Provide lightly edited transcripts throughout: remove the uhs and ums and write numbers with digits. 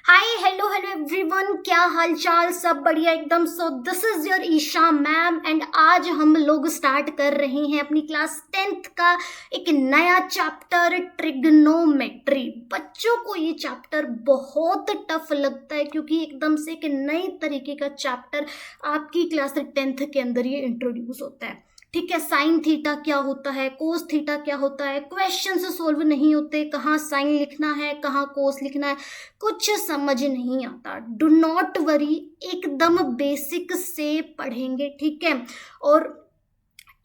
Hi hello hello everyone, क्या हाल चाल? सब बढ़िया एकदम। So this is your Isha ma'am एंड आज हम लोग स्टार्ट कर रहे हैं अपनी क्लास 10th का एक नया चैप्टर ट्रिग्नोमेट्री। बच्चों को ये चैप्टर बहुत टफ लगता है क्योंकि एकदम से एक नई तरीके का चैप्टर आपकी क्लास 10th के अंदर ये इंट्रोड्यूस होता है। ठीक है, साइन थीटा क्या होता है, कोस थीटा क्या होता है, क्वेश्चन से सोल्व नहीं होते, कहाँ साइन लिखना है कहाँ कोस लिखना है, कुछ समझ नहीं आता। डू नॉट वरी, एकदम बेसिक से पढ़ेंगे, ठीक है। और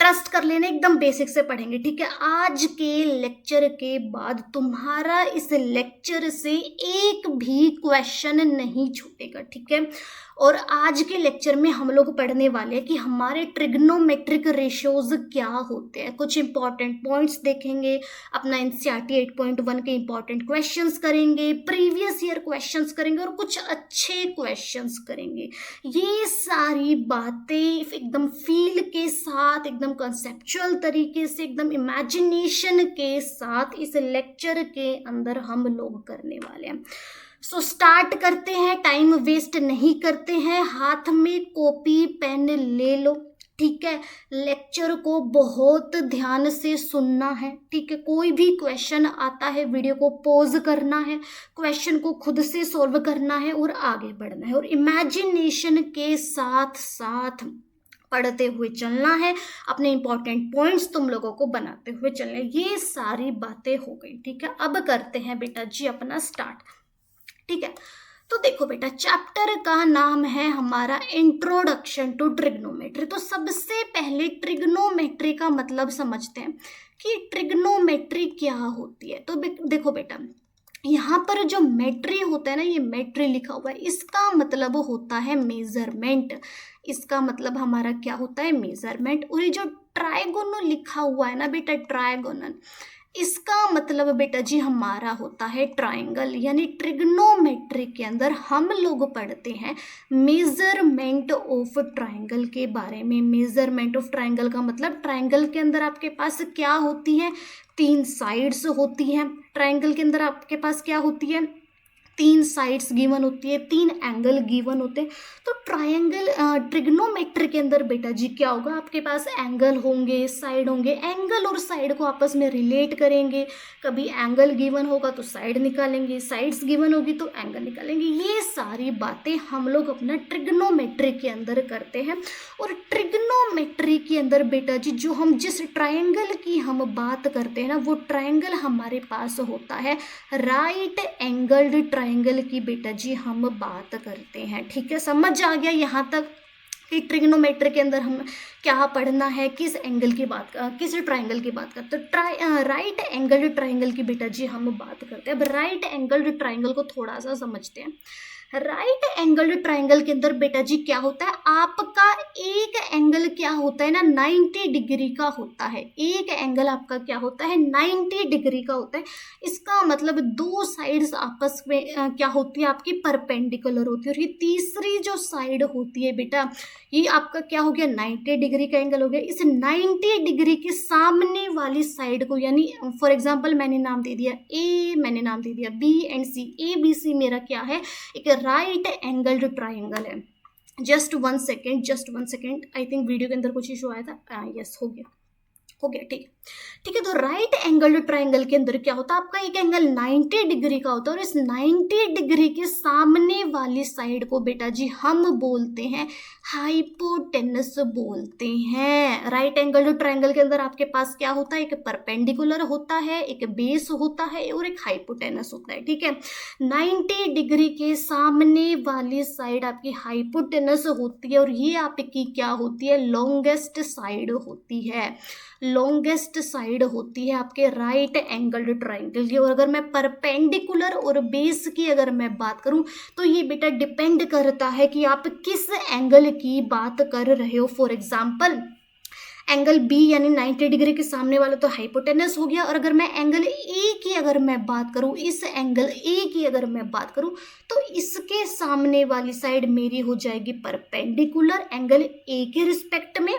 ट्रस्ट कर लेना, एकदम बेसिक से पढ़ेंगे, ठीक है। आज के लेक्चर के बाद तुम्हारा इस लेक्चर से एक भी क्वेश्चन नहीं छूटेगा, ठीक है। और आज के लेक्चर में हम लोग पढ़ने वाले हैं कि हमारे ट्रिग्नोमेट्रिक रेशियोज क्या होते हैं। कुछ इंपॉर्टेंट पॉइंट्स देखेंगे, अपना एनसीईआरटी 8.1 के इंपॉर्टेंट क्वेश्चंस करेंगे, प्रीवियस ईयर क्वेश्चंस करेंगे और कुछ अच्छे क्वेश्चंस करेंगे। ये सारी बातें एकदम फील के साथ, एकदम कंसेप्चुअल तरीके से, एकदम इमेजिनेशन के साथ इस लेक्चर के अंदर हम लोग करने वाले हैं। सो स्टार्ट करते हैं, टाइम वेस्ट नहीं करते हैं। हाथ में कॉपी पेन ले लो, ठीक है। लेक्चर को बहुत ध्यान से सुनना है, ठीक है। कोई भी क्वेश्चन आता है, वीडियो को पॉज करना है, क्वेश्चन को खुद से सॉल्व करना है और आगे बढ़ना है और इमेजिनेशन के साथ साथ पढ़ते हुए चलना है। अपने इंपॉर्टेंट पॉइंट्स तुम लोगों को बनाते हुए चलना है। ये सारी बातें हो गई, ठीक है। अब करते हैं बेटा जी अपना स्टार्ट, ठीक है। तो देखो बेटा, चैप्टर का नाम है हमारा इंट्रोडक्शन टू ट्रिग्नोमेट्री। तो सबसे पहले ट्रिग्नोमेट्री का मतलब समझते हैं कि ट्रिग्नोमेट्री क्या होती है। तो देखो बेटा, यहाँ पर जो मेट्री होता है ना, ये मेट्री लिखा हुआ है, इसका मतलब होता है मेजरमेंट। इसका मतलब हमारा क्या होता है? मेजरमेंट। और ये जो ट्राइगोनल लिखा हुआ है ना बेटा, ट्राइगोनल, इसका मतलब बेटा जी हमारा होता है ट्रायंगल। यानी ट्रिग्नोमेट्री के अंदर हम लोग पढ़ते हैं मेजरमेंट ऑफ ट्रायंगल के बारे में। मेजरमेंट ऑफ ट्रायंगल का मतलब ट्रायंगल के अंदर आपके पास क्या होती है? 3 साइड्स होती हैं। ट्रायंगल के अंदर आपके पास क्या होती है? 3 साइड्स गिवन होती है, 3 एंगल गिवन होते हैं। तो ट्रायंगल ट्रिग्नोमेट्री के अंदर बेटा जी क्या होगा? आपके पास एंगल होंगे, साइड होंगे, एंगल और साइड को आपस में रिलेट करेंगे। कभी एंगल गिवन होगा तो साइड निकालेंगे, साइड्स गिवन होगी तो एंगल निकालेंगे। ये सारी बातें हम लोग अपना ट्रिग्नोमेट्री के अंदर करते हैं। और ट्रिग्नोमेट्री के अंदर बेटा जी जो हम जिस ट्रायंगल की हम बात करते हैं ना, वो ट्रायंगल हमारे पास होता है राइट एंगल्ड ट्रायंगल की बेटा जी हम बात करते हैं, ठीक है। समझ आ गया यहाँ तक कि ट्रिग्नोमेट्री के अंदर हम क्या पढ़ना है, किस एंगल की बात, किस ट्रायंगल की बात करते हैं। राइट एंगल्ड ट्रायंगल की बेटा जी हम बात करते हैं। अब राइट एंगल्ड ट्रायंगल को थोड़ा सा समझते हैं। राइट एंगल्ड ट्रायंगल के अंदर बेटा जी क्या होता है? आपका एक एंगल क्या होता है ना, 90 डिग्री का होता है। एक एंगल आपका क्या होता है? 90 डिग्री का होता है। इसका मतलब 2 साइड्स आपस में क्या होती है? आपकी परपेंडिकुलर होती है। और ये तीसरी जो साइड होती है बेटा, ये आपका क्या हो गया? 90 डिग्री का एंगल हो गया। इस 90 डिग्री के सामने वाली साइड को, यानी फॉर एग्जाम्पल मैंने नाम दे दिया ए, मैंने नाम दे दिया B and C. A B C मेरा क्या है? एक राइट एंगल्ड ट्रायंगल है। Just one second, I think video के अंदर कुछ इशू आया था। यस, हो गया, ठीक है, ठीक है। तो राइट एंगल ट्रायंगल के अंदर क्या होता है? आपका एक एंगल 90 डिग्री का होता है और इस 90 डिग्री के सामने वाली साइड को बेटा जी हम बोलते हैं हाइपोटेनस बोलते हैं। राइट एंगल ट्रायंगल के अंदर आपके पास क्या होता है? एक परपेंडिकुलर होता है, एक बेस होता है और एक हाइपोटेनस होता है, ठीक है। 90 डिग्री के सामने वाली साइड आपकी हाइपोटेनस होती है और ये आपकी क्या होती है? लॉन्गेस्ट साइड होती है। लॉन्गेस्ट साइड होती है आपके राइट एंगल्ड ट्रायंगल की। और अगर मैं परपेंडिकुलर और बेस की अगर मैं बात करूं तो ये बेटा डिपेंड करता है कि आप किस एंगल की बात कर रहे हो। फॉर एग्जाम्पल एंगल बी यानी 90 डिग्री के सामने वाला तो हाइपोटेनस हो गया। और अगर मैं एंगल ए की अगर मैं बात करूं, इस एंगल ए की अगर मैं बात करूं तो इसके सामने वाली साइड मेरी हो जाएगी परपेंडिकुलर एंगल ए के रिस्पेक्ट में।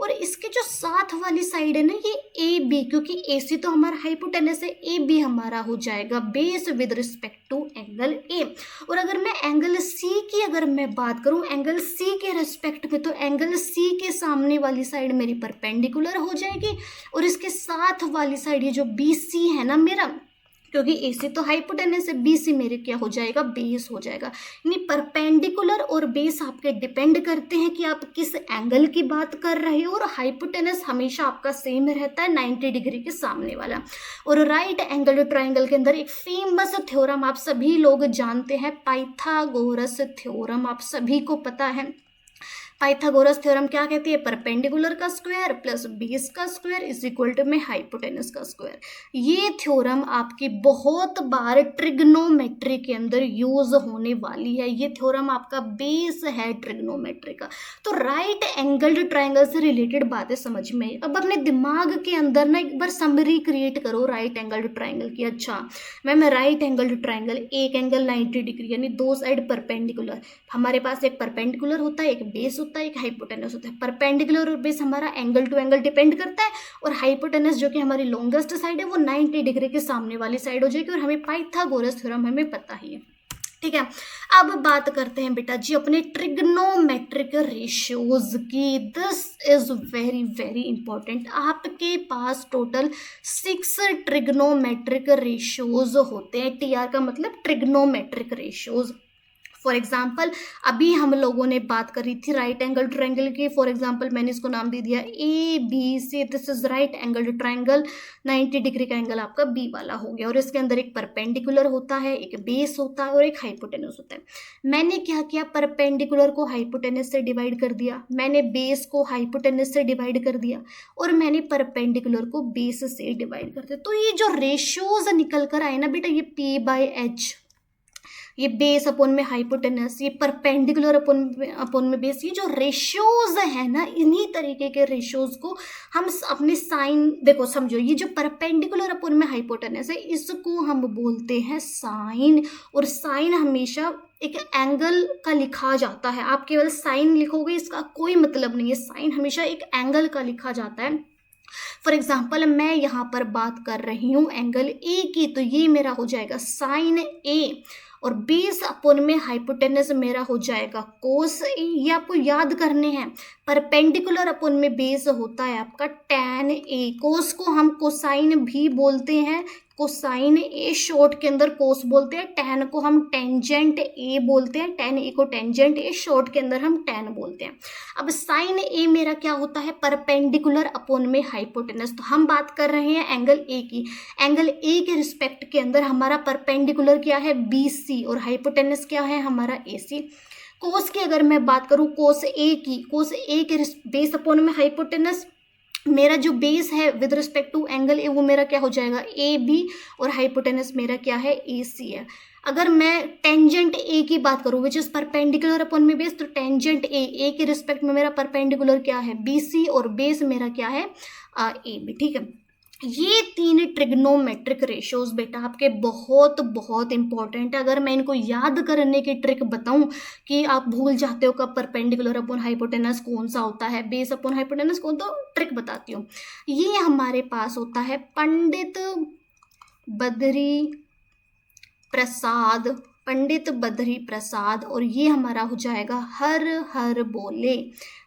और इसके जो साथ वाली साइड है ना, ये ए बी, क्योंकि ए सी तो हमारा हाइपोटेनस है, ए बी हमारा हो जाएगा base with respect to angle A. और अगर मैं एंगल सी की अगर मैं बात करूं एंगल सी के रेस्पेक्ट में, तो एंगल सी के सामने वाली साइड मेरी परपेंडिकुलर हो जाएगी और इसके साथ वाली साइड ये जो बी सी है ना मेरा, क्योंकि ए सी तो हाइपोटेनस है, बी सी मेरे क्या हो जाएगा, बेस हो जाएगा। यानी परपेंडिकुलर और बेस आपके डिपेंड करते हैं कि आप किस एंगल की बात कर रहे हो, और हाइपोटेनस हमेशा आपका सेम रहता है 90 डिग्री के सामने वाला। और राइट एंगल ट्राइंगल के अंदर एक फेमस थ्योरम आप सभी लोग जानते हैं, पाइथागोरस थ्योरम, आप सभी को पता है। पाइथागोरस थ्योरम क्या कहती है, परपेंडिकुलर का स्क्वायर प्लस बेस का स्क्वायर इज इक्वल टू में हाइपोटेनस का स्क्वायर। ये थ्योरम आपकी बहुत बार ट्रिग्नोमेट्री के अंदर यूज होने वाली है। ये थ्योरम आपका बेस है ट्रिग्नोमेट्री का। तो राइट एंगल्ड ट्राइंगल से रिलेटेड बातें समझ में आई। अब अपने दिमाग के अंदर ना एक बार समरी क्रिएट करो राइट एंगल्ड ट्राइंगल की। अच्छा मैम राइट एंगल्ड ट्राइंगल, एक एंगल 90 डिग्री यानी दो साइड परपेंडिकुलर, हमारे पास एक परपेंडिकुलर होता है, एक बेस होता है, एक हाइपोटेनस होता है। परपेंडिकुलर और बेस हमारा एंगल टू एंगल डिपेंड करता है, और हाइपोटेनस जो कि हमारी लॉन्गेस्ट साइड है वो 90 डिग्री के सामने वाली साइड हो जाएगी, और हमें पाइथागोरस थ्योरम हमें पता ही है। ठीक है, अब बात करते हैं बेटा जी अपने ट्रिग्नोमेट्रिक रेशियोज की। This is very very important. आपके पास टोटल 6 ट्रिग्नोमेट्रिक रेशियोज होते हैं। टीआर का मतलब ट्रिग्नोमेट्रिक रेशियोज। फॉर एग्जाम्पल अभी हम लोगों ने बात करी थी राइट एंगल ट्रायंगल की। फॉर एग्जाम्पल मैंने इसको नाम दे दिया A B C, this is right angle triangle, 90 degree का एंगल आपका बी वाला हो गया, और इसके अंदर एक परपेंडिकुलर होता है, एक बेस होता है और एक हाइपोटेनस होता है। मैंने क्या किया, परपेंडिकुलर को हाइपोटेनस से डिवाइड कर दिया, मैंने बेस को हाइपोटेनस से डिवाइड कर दिया, और मैंने परपेंडिकुलर को बेस से डिवाइड कर दिया। तो ये जो रेशियोज निकल कर आए ना बेटा, ये P/H, ये बेस अपॉन में हाइपोटेनस, ये परपेंडिकुलर अपॉन में बेस, ये जो रेशियोज है ना, इन्हीं तरीके के रेशियोज को हम अपने साइन, देखो समझो, ये जो परपेंडिकुलर अपॉन में हाइपोटेनस है इसको हम बोलते हैं साइन। और साइन हमेशा एक एंगल का लिखा जाता है। आप केवल साइन लिखोगे इसका कोई मतलब नहीं है, साइन हमेशा एक एंगल का लिखा जाता है। फॉर एग्जाम्पल मैं यहाँ पर बात कर रही हूँ एंगल ए की, तो ये मेरा हो जाएगा साइन ए, और बेस अपॉन में हाइपोटेनस मेरा हो जाएगा कोस ए। ये आपको याद करने हैं। परपेंडिकुलर अपॉन में बेस होता है आपका टैन ए। कोस को हम कोसाइन भी बोलते हैं, कोसाइन ए शॉर्ट के अंदर कोस बोलते हैं, टैन को हम टेंजेंट ए बोलते हैं, टैन ए को टेंजेंट ए शॉर्ट के अंदर हम टैन बोलते हैं। अब साइन ए मेरा क्या होता है, परपेंडिकुलर अपॉन में हाइपोटेनस। तो हम बात कर रहे हैं एंगल ए की। एंगल ए के रिस्पेक्ट के अंदर हमारा परपेंडिकुलर क्या है, बी सी, और हाइपोटेनस क्या है हमारा ए सी। कोस की अगर मैं बात करूँ कोस ए की, कोस ए के बेस अपॉन में हाइपोटेनस, मेरा जो बेस है with respect to angle A वो मेरा क्या हो जाएगा ए बी, और हाइपोटेनस मेरा क्या है ए सी है। अगर मैं टेंजेंट ए की बात करूँ विच इज परपेंडिकुलर अपॉन में बेस, तो टेंजेंट ए के रिस्पेक्ट में मेरा परपेंडिकुलर क्या है बी सी, और बेस मेरा क्या है ए बी। ठीक है, ये 3 ट्रिग्नोमेट्रिक रेशियोज बेटा आपके बहुत बहुत इंपॉर्टेंट है। अगर मैं इनको याद करने की ट्रिक बताऊं कि आप भूल जाते हो कब परपेंडिकुलर अपॉन हाइपोटेनस कौन सा होता है, बेस अपॉन हाइपोटेनस कौन, तो ट्रिक बताती हूँ। ये हमारे पास होता है पंडित बद्री प्रसाद, पंडित बद्री प्रसाद, और ये हमारा हो जाएगा हर हर बोले,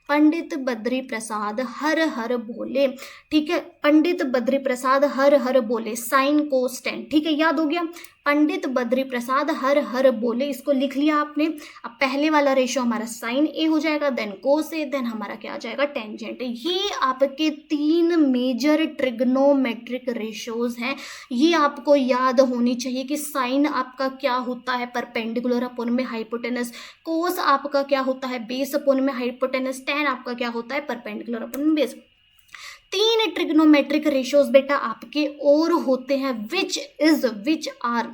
पंडित बद्री प्रसाद हर हर बोले। ठीक है, पंडित बद्री प्रसाद हर हर बोले, साइन कोस्टेंट। ठीक है, याद हो गया, पंडित बद्री प्रसाद हर हर बोले, इसको लिख लिया आपने। अब पहले वाला रेशियो हमारा साइन ए हो जाएगा, देन कोस ए, देन हमारा क्या आ जाएगा टेंजेंट। ये आपके 3 मेजर ट्रिग्नोमेट्रिक रेशियोज हैं। ये आपको याद होनी चाहिए कि साइन आपका क्या होता है, परपेंडिकुलर अपॉन में हाइपोटेनस, कोस आपका क्या होता है, बेस अपॉन में हाइपोटेनस, टैन आपका क्या होता है, परपेंडिकुलर अपॉन में बेस। 3 ट्रिग्नोमेट्रिक रेशियोज बेटा आपके और होते हैं विच आर,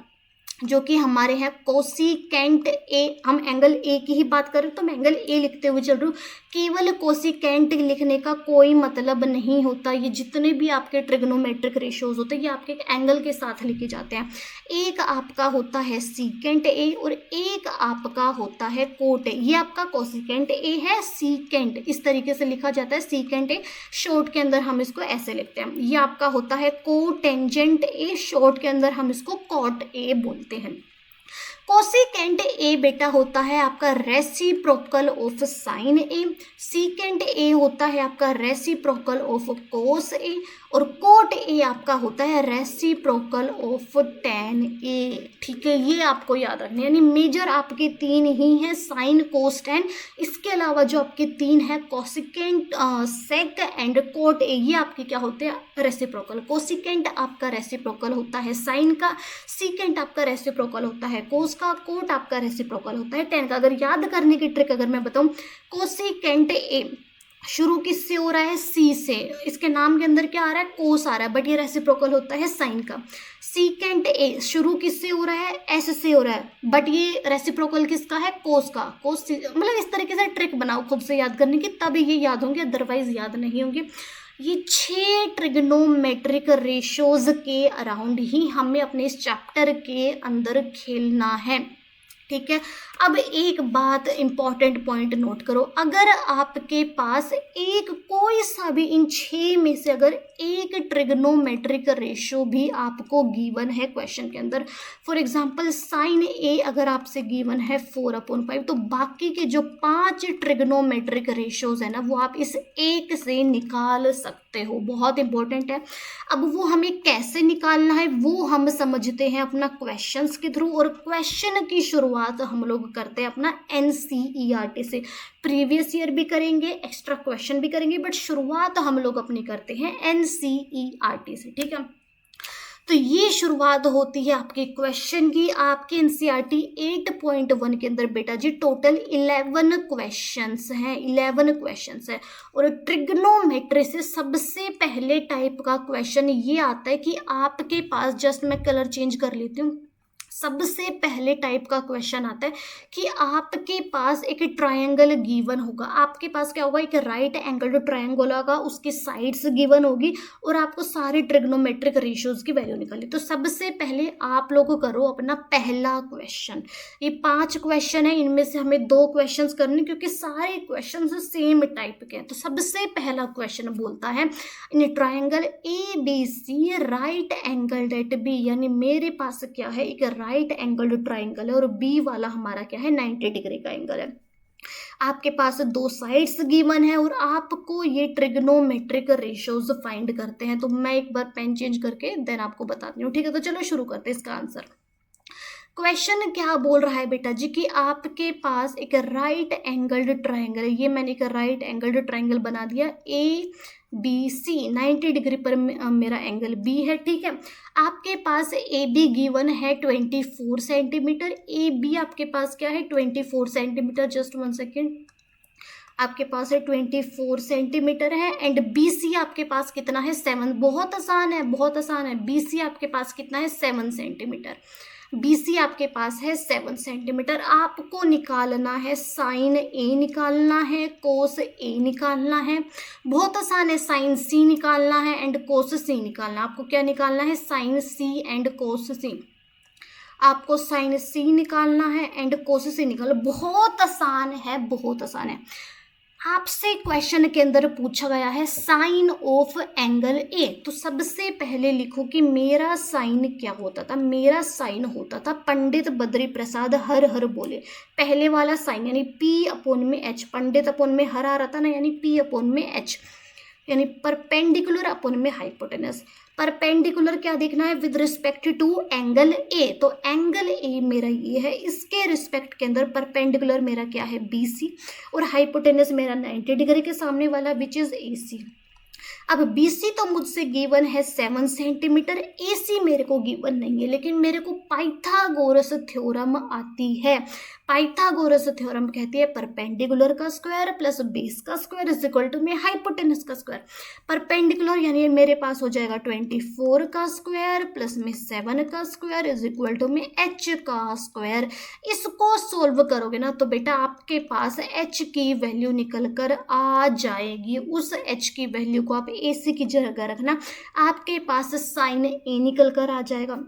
जो कि हमारे हैं कोसिकेंट ए। हम एंगल ए की ही बात करें तो मैं एंगल ए लिखते हुए चल रही हूँ, केवल कोसिकेंट लिखने का कोई मतलब नहीं होता। ये जितने भी आपके ट्रिग्नोमेट्रिक रेशियोज होते हैं ये आपके एंगल के साथ लिखे जाते हैं। एक आपका होता है सीकेंट ए और एक आपका होता है कोट ए। ये आपका कोसिकेंट ए है, सीकेंट इस तरीके से लिखा जाता है, सीकेंट ए शॉर्ट के अंदर हम इसको ऐसे लिखते हैं। ये आपका होता है कोटेंजेंट ए, शॉर्ट के अंदर हम इसको कॉट ए बोलते हैं। कोसिकेंट ए बेटा होता है आपका reciprocal of sine A, secant A होता है आपका रेसिप्रोकल ऑफ कोस ए, और कोट ए आपका होता है रेसिप्रोकल ऑफ टेन ए। ठीक है, ये आपको याद रखना है। यानी मेजर आपके तीन ही हैं, साइन कोस टेन। इसके अलावा जो आपके तीन है cosecant, sec and cot A, ये आपके क्या होते हैं, रेसिप्रोकल। कोसिकेंट आपका रेसिप्रोकल होता है साइन का, सीकेंट आपका रेसिप्रोकल होता है कोस का, कोट आपका रेसिप्रोकल होता है टेन का। अगर याद करने की ट्रिक अगर मैं बताऊं, कोसिकेंट ए शुरू किससे हो रहा है, सी से, इसके नाम के अंदर क्या आ रहा है, कोस आ रहा है, बट ये रेसिप्रोकल होता है साइन का। सीकेंट ए शुरू किससे हो रहा है, एस से हो रहा है, बट ये रेसिप्रोकल किसका है, कोस का। कोस मतलब इस तरीके से ट्रिक बनाओ खुद से याद करने की, तब ये याद होंगे, अदरवाइज याद नहीं होंगे। ये 6 ट्रिग्नोमेट्रिक रेशोज के अराउंड ही हमें अपने इस चैप्टर के अंदर खेलना है। ठीक है, अब एक बात इंपॉर्टेंट पॉइंट नोट करो, अगर आपके पास एक कोई सा भी इन 6 में से अगर एक ट्रिग्नोमेट्रिक रेशो भी आपको गिवन है क्वेश्चन के अंदर, फॉर एग्जांपल साइन ए अगर आपसे गिवन है 4/5, तो बाकी के जो 5 ट्रिग्नोमेट्रिक रेशोज है ना, वो आप इस एक से निकाल सकते हो। बहुत इंपॉर्टेंट है। अब वो हमें कैसे निकालना है वो हम समझते हैं अपना क्वेश्चंस के थ्रू, और क्वेश्चन की शुरुआत हम लोग करते हैं अपना NCERT से। प्रीवियस ईयर भी करेंगे, एक्स्ट्रा क्वेश्चन भी करेंगे, बट शुरुआत हम लोग अपनी करते हैं NCERT से। ठीक है, तो ये शुरुआत होती है आपके क्वेश्चन की। आपके NCERT 8.1 के अंदर बेटा जी टोटल 11 क्वेश्चंस हैं, 11 क्वेश्चंस है। और ट्रिग्नोमेट्री से सबसे पहले टाइप का क्वेश्चन ये आता है कि आपके पास, जस्ट मैं कलर चेंज कर लेती हूँ, सबसे पहले टाइप का क्वेश्चन आता है कि आपके पास एक ट्रायंगल गिवन होगा। आपके पास क्या होगा, एक राइट एंगल्ड ट्रायंगल होगा, उसकी साइड्स गिवन होगी, और आपको सारे ट्रिग्नोमेट्रिक रेशियोज की वैल्यू निकालनी। तो सबसे पहले आप लोग करो अपना पहला क्वेश्चन। ये 5 क्वेश्चन है, इनमें से हमें 2 क्वेश्चन करने, क्योंकि सारे क्वेश्चन सेम टाइप के हैं। तो सबसे पहला क्वेश्चन बोलता है in triangle ABC right angled at B, यानी मेरे पास क्या है, एक राइट एंगल्ड ट्राइंगल है, और बी वाला हमारा क्या है, 90 डिग्री का एंगल है। आपके पास 2 साइड्स गिवन है, और आपको ये ट्रिग्नोमेट्रिक रेशियोज फाइंड करते हैं। तो मैं एक बार पेन चेंज करके देन आपको बताती हूँ। ठीक है, तो चलो शुरू करते हैं इसका आंसर। क्वेश्चन क्या बोल रहा है बेटा जी कि आपके पास एक राइट एंगल्ड ट्राइंगल है। ये मैंने एक राइट एंगल्ड ट्राइंगल बना दिया, ABC 90 डिग्री पर मेरा एंगल B है। ठीक है, आपके पास AB गिवन है 24 सेंटीमीटर, AB आपके पास क्या है, 24 सेंटीमीटर। जस्ट 1 सेकेंड, आपके पास है 24 सेंटीमीटर है, एंड BC आपके पास कितना है, 7। बहुत आसान है, बहुत आसान है। BC आपके पास कितना है, 7 सेंटीमीटर। BC आपके पास है 7 सेंटीमीटर। आपको निकालना है साइन A निकालना है, कोस A निकालना है। बहुत आसान है, साइन C निकालना है एंड कोस C निकालना है। आपको क्या निकालना है, sine C and cos C। आपको साइन C निकालना है एंड कोस C निकालना। बहुत आसान है, बहुत आसान है। आपसे क्वेश्चन के अंदर पूछा गया है साइन ऑफ एंगल ए, तो सबसे पहले लिखो कि मेरा साइन क्या होता था। मेरा साइन होता था, पंडित बद्री प्रसाद हर हर बोले, पहले वाला साइन यानी P/H, पंडित अपॉन में हर आ रहा था ना, यानी P/H, यानी परपेंडिकुलर अपॉन में हाइपोटेनस। परपेंडिकुलर क्या देखना है, with respect to angle A, तो एंगल ए मेरा ये है, इसके रिस्पेक्ट के अंदर परपेंडिकुलर मेरा क्या है, BC, और हाइपोटेनस मेरा 90 डिग्री के सामने वाला विच इज AC। अब BC तो मुझसे गिवन है 7 सेंटीमीटर, AC मेरे को गिवन नहीं है, लेकिन मेरे को पाइथागोरस थ्योरम आती है। पाइथागोरस थ्योरम कहती है परपेंडिकुलर का स्क्वायर प्लस बेस का स्क्वायर इज इक्वल टू में हाइपोटेनस का स्क्वायर। परपेंडिकुलर यानी मेरे पास हो जाएगा 24 का स्क्वायर प्लस में 7 का स्क्वायर इज इक्वल टू में H का स्क्वायर। इसको सोल्व करोगे ना तो बेटा आपके पास H की वैल्यू निकल कर आ जाएगी। उस H की वैल्यू को आप AC की जगह रखना, आपके पास साइन A निकल कर आ जाएगा।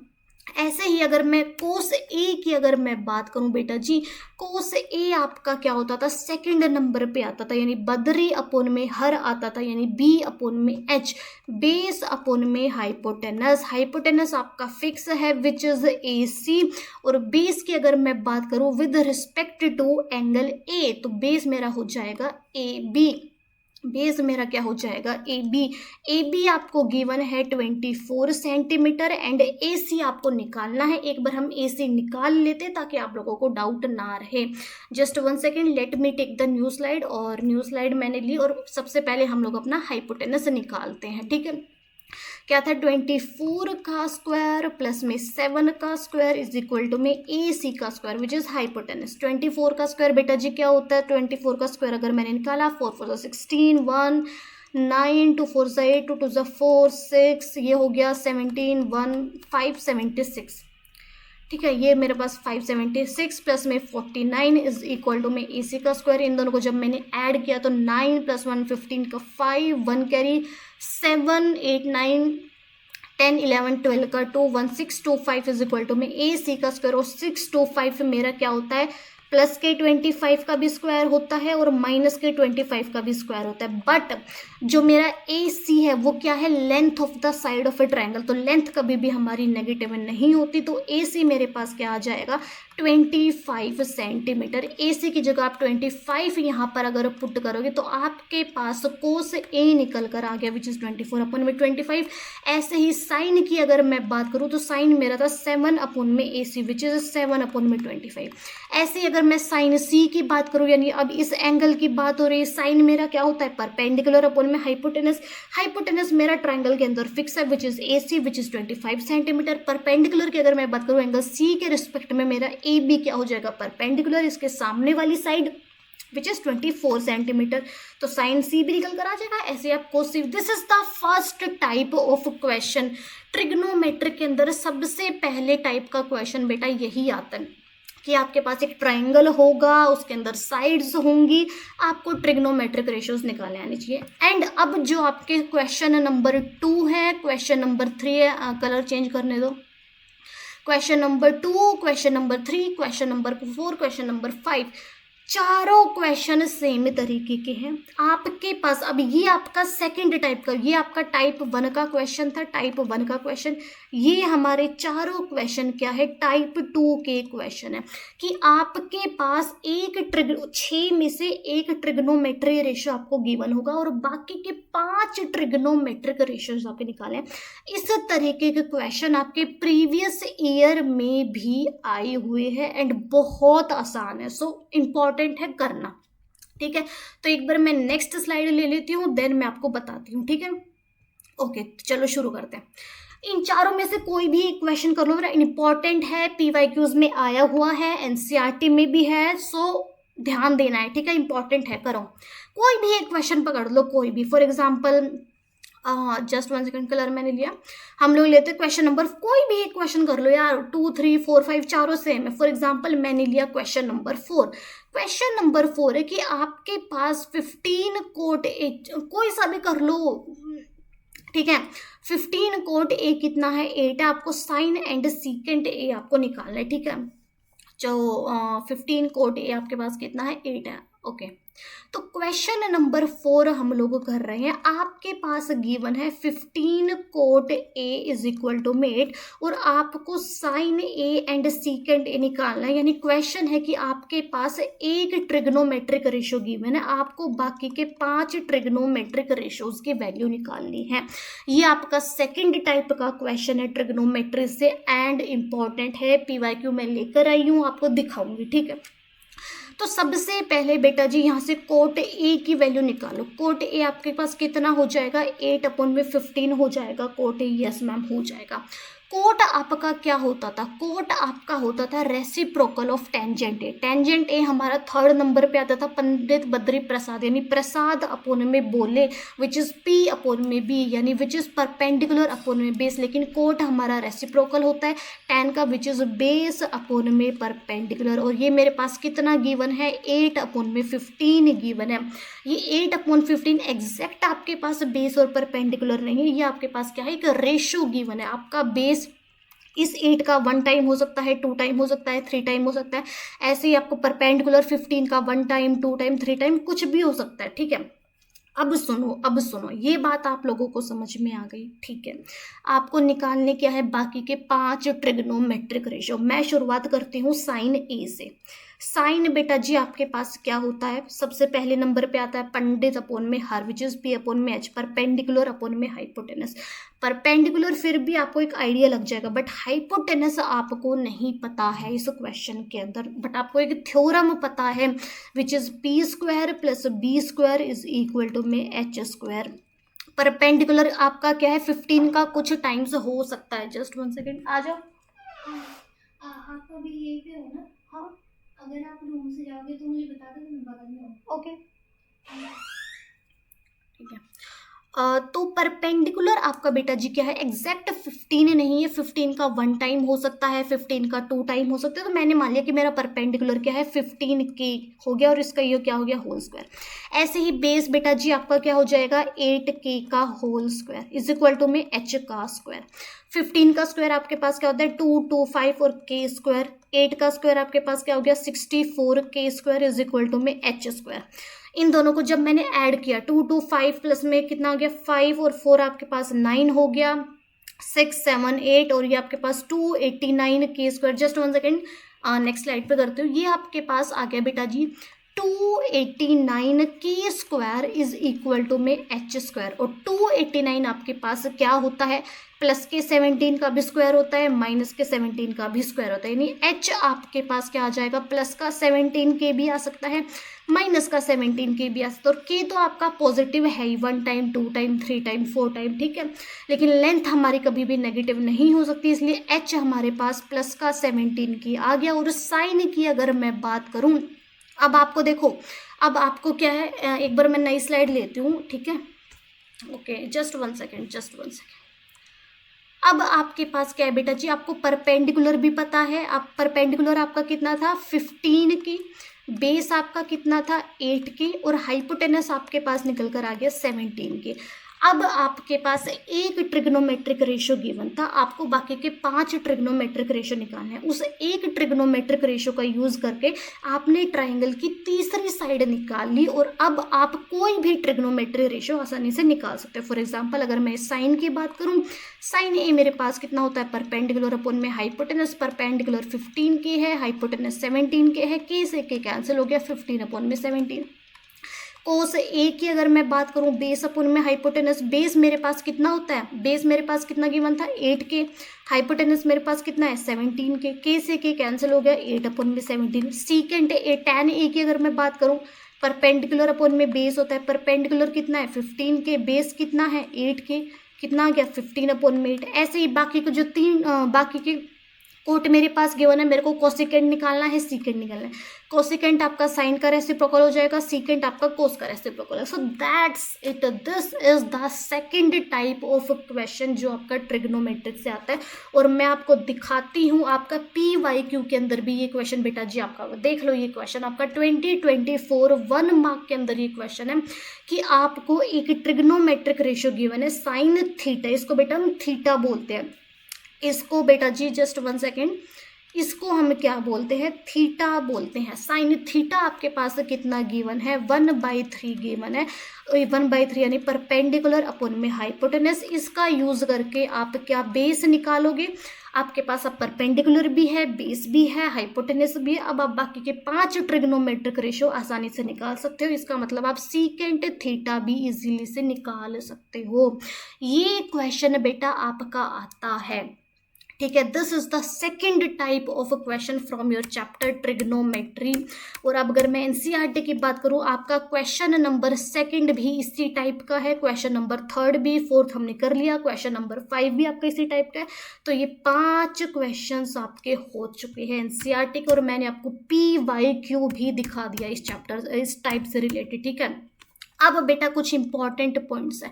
ऐसे ही अगर मैं कोस ए की अगर मैं बात करूं बेटा जी, कोस ए आपका क्या होता था, सेकंड नंबर पे आता था, यानी बद्री अपोन में हर आता था, यानी बी अपोन में एच, बेस अपोन में हाइपोटेनस। हाइपोटेनस आपका फिक्स है विच इज ए सी, और बेस की अगर मैं बात करूं with respect to angle A, तो बेस मेरा हो जाएगा ए बी। बेस मेरा क्या हो जाएगा, ए बी। ए बी आपको गिवन है 24 सेंटीमीटर एंड ए सी आपको निकालना है। एक बार हम ए सी निकाल लेते ताकि आप लोगों को डाउट ना रहे। Just 1 second, let me take the new slide. और न्यू स्लाइड मैंने ली और सबसे पहले हम लोग अपना हाइपोटेनस निकालते हैं, ठीक है। क्या था, 24 का स्क्वायर प्लस में 7 का स्क्वायर इज इक्वल टू में ए सी का स्क्वायर विच इज हाइपोटेनस। 24 का स्क्वायर बेटा जी क्या होता है, 24 का स्क्वायर अगर मैंने निकाला, 4 4 16, 1 9, 2 4 8, 2 2 4 6, ये हो गया 17, 1 576, ठीक है। ये मेरे पास 576 प्लस में 49 इज इक्वल टू में ए सी का स्क्वायर। इन दोनों को जब मैंने ऐड किया तो 9 + 1 15 का 5, 1 कैरी 7 8 9 10 11 12 का 2, 1625 इज इक्वल टू में ए सी का स्क्वायर। और 625 मेरा क्या होता है, प्लस के 25 का भी स्क्वायर होता है और माइनस के 25 का भी स्क्वायर होता है। बट जो मेरा ए सी है वो क्या है, length of the side of A triangle, तो लेंथ कभी भी हमारी नेगेटिव नहीं होती, तो ए सी मेरे पास क्या आ जाएगा, 25 सेंटीमीटर। ए सी की जगह आप 25 यहाँ पर अगर पुट करोगे तो आपके पास कोस ए निकल कर आ गया विच इज 24 अपन में 25। ऐसे ही साइन की अगर मैं बात करूँ तो साइन मेरा था 7 अपन में ए सी विच इज 7 अपन में 25। ऐसे ही अगर मैं साइन सी की बात करूँ, यानी अब इस एंगल की बात हो रही है, साइन मेरा क्या होता है, परपेंडिकुलर अपन में हाइपोटेनस। हाइपोटेनस मेरा ट्रायंगल के अंदर फिक्स है which is A C which is 25 centimetre. Perpendicular की अगर मैं बात करूँ एंगल सी के रिस्पेक्ट में मेरा ए बी क्या हो जाएगा, परपेंडिकुलर इसके सामने वाली साइड विच इज 24 सेंटीमीटर, तो साइन सी भी निकल कर आ जाएगा। ऐसे आप cos C. This is the first type of question. Trigonometric के अंदर सबसे पहले टाइप का क्वेश्चन बेटा यही आता है कि आपके पास एक ट्रायंगल होगा, उसके अंदर साइड्स होंगी, आपको ट्रिग्नोमेट्रिक रेशियोज निकालने आनी चाहिए। एंड अब जो आपके क्वेश्चन नंबर 2 है, क्वेश्चन नंबर 3 है, कलर चेंज करने दो, question number 2, question number 3, question number 4, question number 5, चारों क्वेश्चन सेम तरीके के हैं आपके पास। अब ये आपका सेकंड टाइप का, ये आपका टाइप 1 का क्वेश्चन था, टाइप 1 का क्वेश्चन। ये हमारे चारों क्वेश्चन क्या है, टाइप 2 के क्वेश्चन है कि आपके पास 6 में से एक ट्रिग्नोमेट्री रेशियो आपको गिवन होगा और बाकी के 5 ट्रिग्नोमेट्रिक रेशियोज आपके निकाले। इस तरीके के क्वेश्चन आपके प्रीवियस ईयर में भी आए हुए हैं एंड बहुत आसान है, सो इम्पॉर्टेंट है करना, ठीक है। तो एक बार मैं नेक्स्ट स्लाइड ले लेती हूँ, देन मैं आपको बताती हूँ, ठीक है। ओके, चलो शुरू करते हैं। इन चारों में से कोई भी एक क्वेश्चन कर लो, मेरा इंपॉर्टेंट है, पीवाईक्यूज में आया हुआ है, एनसीईआरटी में भी है, सो ध्यान देना है, ठीक है, इंपॉर्टेंट है, करो। कोई भी एक क्वेश्चन पकड़ लो, कोई भी। For example just 1 second, colour मैंने लिया, हम लोग लेते हैं क्वेश्चन नंबर, कोई भी एक क्वेश्चन कर लो यार, 2 3 4 5 चारों सेम है। फॉर एग्जाम्पल मैंने लिया क्वेश्चन नंबर 4। क्वेश्चन नंबर 4 है कि आपके पास 15 कोट कोई सा भी कर लो, ठीक है। 15 कोट ए कितना है, 8 है, आपको साइन एंड सीकेंट ए आपको निकालना है, ठीक है। जो 15 कोट ए आपके पास कितना है, 8 है, ओके। तो क्वेश्चन नंबर 4 हम लोग कर रहे हैं, आपके पास गिवन है 15 cot A is equal to 8 और आपको sine A and secant A निकालना है। यानी क्वेश्चन है कि आपके पास एक ट्रिग्नोमेट्रिक रेशियो गिवन है, आपको बाकी के 5 ट्रिग्नोमेट्रिक रेशियोज की वैल्यू निकालनी है। ये आपका सेकंड टाइप का क्वेश्चन है ट्रिग्नोमेट्री से एंड इम्पॉर्टेंट है, पीवाईक्यू में लेकर आई हूँ, आपको दिखाऊंगी, ठीक है। तो सबसे पहले बेटा जी यहाँ से कोट ए की वैल्यू निकालो। कोट ए आपके पास कितना हो जाएगा, 8 अपन में 15 हो जाएगा कोट ए, यस मैम हो जाएगा। कोट आपका क्या होता था, कोट आपका होता था reciprocal of tangent A. Tangent ए हमारा 3rd नंबर पे आता था, पंडित बद्री प्रसाद, यानी प्रसाद अपोन में बोले विच इज पी अपोन में बी, यानी विच इज परपेंडिकुलर अपोन में बेस। लेकिन कोट हमारा रेसिप्रोकल होता है टेन का विच इज बेस अपोन में परपेंडिकुलर। और ये मेरे पास कितना गिवन है, 8 अपोन में 15 गिवन है। ये 8 अपोन 15 एग्जैक्ट आपके पास बेस और परपेंडिकुलर नहीं है, ये आपके पास क्या है, एक रेशो गिवन है। आपका बेस इस 8 का 1 टाइम हो सकता है, 2 टाइम हो सकता है, 3 टाइम हो सकता है। ऐसे ही आपको परपेंडिकुलर 15 का 1 टाइम, 2 टाइम, 3 टाइम कुछ भी हो सकता है, ठीक है। अब सुनो, ये बात आप लोगों को समझ में आ गई, ठीक है। आपको निकालने क्या है, बाकी के 5 ट्रिग्नोमेट्रिक रेशियो। मैं शुरुआत करती हूँ साइन ए से। साइन बेटा जी आपके पास क्या होता है, सबसे पहले नंबर पे आता है पंडित अपॉन में हर, विच इज पी अपॉन में एच, परपेंडिकुलर अपॉन में हाइपोटेनस। परपेंडिकुलर फिर भी आपको एक आइडिया लग जाएगा, बट हाइपोटेनस आपको नहीं पता है इस क्वेश्चन के अंदर, बट आपको एक थ्योरम पता है, which is P square plus B square is equal to में एच स्क्वायर। परपेंडिकुलर आपका क्या है, 15 का कुछ टाइम्स हो सकता है। जस्ट 1 सेकेंड, आ जाओ। आप अभी यहीं पे हो ना? हाँ, अगर आप रूम से जाओगे तो मुझे बता दो, मैं बगल में हूँ। ओके, ठीक है। तो परपेंडिकुलर आपका बेटा जी क्या है, एग्जैक्ट 15 नहीं है, 15 का 1 टाइम हो सकता है, 15 का 2 टाइम हो सकता है। तो मैंने मान लिया कि मेरा परपेंडिकुलर क्या है, 15 के हो गया, और इसका ये क्या हो गया, होल स्क्वायर। ऐसे ही बेस बेटा जी आपका क्या हो जाएगा, 8k का whole square is equal to में h का स्क्वायर। 15 का स्क्वायर आपके पास क्या होता है, 2, 2, 5 और k स्क्वायर। 8 का स्क्वायर आपके पास क्या हो गया, 64k square is equal to में h स्क्वायर। इन दोनों को जब मैंने ऐड किया, 2, 2, 5 प्लस में कितना हो गया, 5 और 4 आपके पास 9 हो गया, 6, 7, 8 और ये आपके पास 289 के square. Just 1 second, next slide पे करते हो। ये आपके पास आ गया बेटा जी 289 के स्क्वायर इज इक्वल टू में एच स्क्वायर। और 289 आपके पास क्या होता है, प्लस के 17 का भी स्क्वायर होता है, माइनस के 17 का भी स्क्वायर होता है, यानी एच आपके पास क्या आ जाएगा, प्लस का 17 के भी आ सकता है, माइनस का 17 के भी आ सकता है। और के तो आपका पॉजिटिव है ही, 1 टाइम, 2 टाइम, 3 टाइम, 4 टाइम, ठीक है। लेकिन लेंथ हमारी कभी भी नेगेटिव नहीं हो सकती, इसलिए एच हमारे पास प्लस का 17 की आ गया। और साइन की अगर मैं बात करूं, अब आपको देखो, अब आपको क्या है, एक बार मैं नई स्लाइड लेती हूँ, ठीक है। Okay, just 1 second, just 1 second. अब आपके पास क्या है बेटा जी, आपको परपेंडिकुलर भी पता है। आप परपेंडिकुलर आपका कितना था, 15 की, बेस आपका कितना था, 8 की, और हाइपोटेनस आपके पास निकल कर आ गया 17 की। अब आपके पास एक ट्रिग्नोमेट्रिक रेशियो गिवन था, आपको बाकी के 5 ट्रिग्नोमेट्रिक रेशियो निकालने हैं। उस एक ट्रिग्नोमेट्रिक रेशियो का यूज करके आपने ट्राइंगल की तीसरी साइड निकाल ली, और अब आप कोई भी ट्रिग्नोमेट्रिक रेशियो आसानी से निकाल सकते हो। फॉर एग्जांपल अगर मैं साइन की बात करूं, साइन ए मेरे पास कितना होता है, परपेंडिकुलर अपॉन में हाइपोटेनस, परपेंडिकुलर 15 के है, हाइपोटेनस 17 के है, के से के कैंसिल हो गया, 15 अपॉन में 17। कोस ए की अगर मैं बात करूं, बेस अपॉन में हाइपोटेनस, बेस मेरे पास कितना होता है, बेस मेरे पास कितना गिवन था, 8 के, हाइपोटेनस मेरे पास कितना है, 17 के से के कैंसिल हो गया, 8 अपॉन में 17। सीकेंट ए, टैन ए की अगर मैं बात करूं, परपेंडिकुलर अपॉन में बेस होता है, परपेंडिकुलर कितना है, 15 के, बेस कितना है, 8 के, कितना आ गया, 15 अपॉन में 8। ऐसे ही बाकी के जो बाकी के कोट मेरे पास गिवन है, मेरे को कोसिकेंट निकालना है, सीकेंट निकालना है। कोसिकेंट आपका साइन का रेसिप्रोकल हो जाएगा, सीकेंट आपका कोस का रेसिप्रोकल है। सो that's it, this is the second type of question जो आपका ट्रिग्नोमेट्रिक से आता है। और मैं आपको दिखाती हूँ, आपका PYQ के अंदर भी ये क्वेश्चन बेटा जी आपका, देख लो ये क्वेश्चन आपका 2024 1 मार्क के अंदर ये क्वेश्चन है कि आपको एक ट्रिग्नोमेट्रिक रेशियो गिवन है साइन थीटा, इसको बेटा हम थीटा बोलते हैं, इसको बेटा जी जस्ट 1 सेकेंड, इसको हम क्या बोलते हैं, थीटा बोलते हैं। साइन थीटा आपके पास कितना गिवन है, 1/3 गिवन है, 1/3 यानी परपेंडिकुलर अपॉन में हाइपोटेनस। इसका यूज करके आप क्या बेस निकालोगे, आपके पास अब परपेंडिकुलर भी है, बेस भी है, हाइपोटेनस भी है। अब आप बाकी के 5 ट्रिग्नोमेट्रिक रेशियो आसानी से निकाल सकते हो। इसका मतलब आप सीकेंट थीटा भी इजीली से निकाल सकते हो। ये क्वेश्चन बेटा आपका आता है, ठीक है। This is the second type of question from your chapter trigonometry. और अब अगर मैं एनसीईआरटी की बात करूं, आपका क्वेश्चन नंबर 2 भी इसी टाइप का है, क्वेश्चन नंबर 3 भी, 4th हमने कर लिया, क्वेश्चन नंबर 5 भी आपका इसी टाइप का है। तो ये 5 क्वेश्चंस आपके हो चुके हैं एनसीईआरटी के, और मैंने आपको PYQ भी दिखा दिया इस चैप्टर, इस टाइप से रिलेटेड, ठीक है। अब बेटा कुछ इंपॉर्टेंट पॉइंट्स है,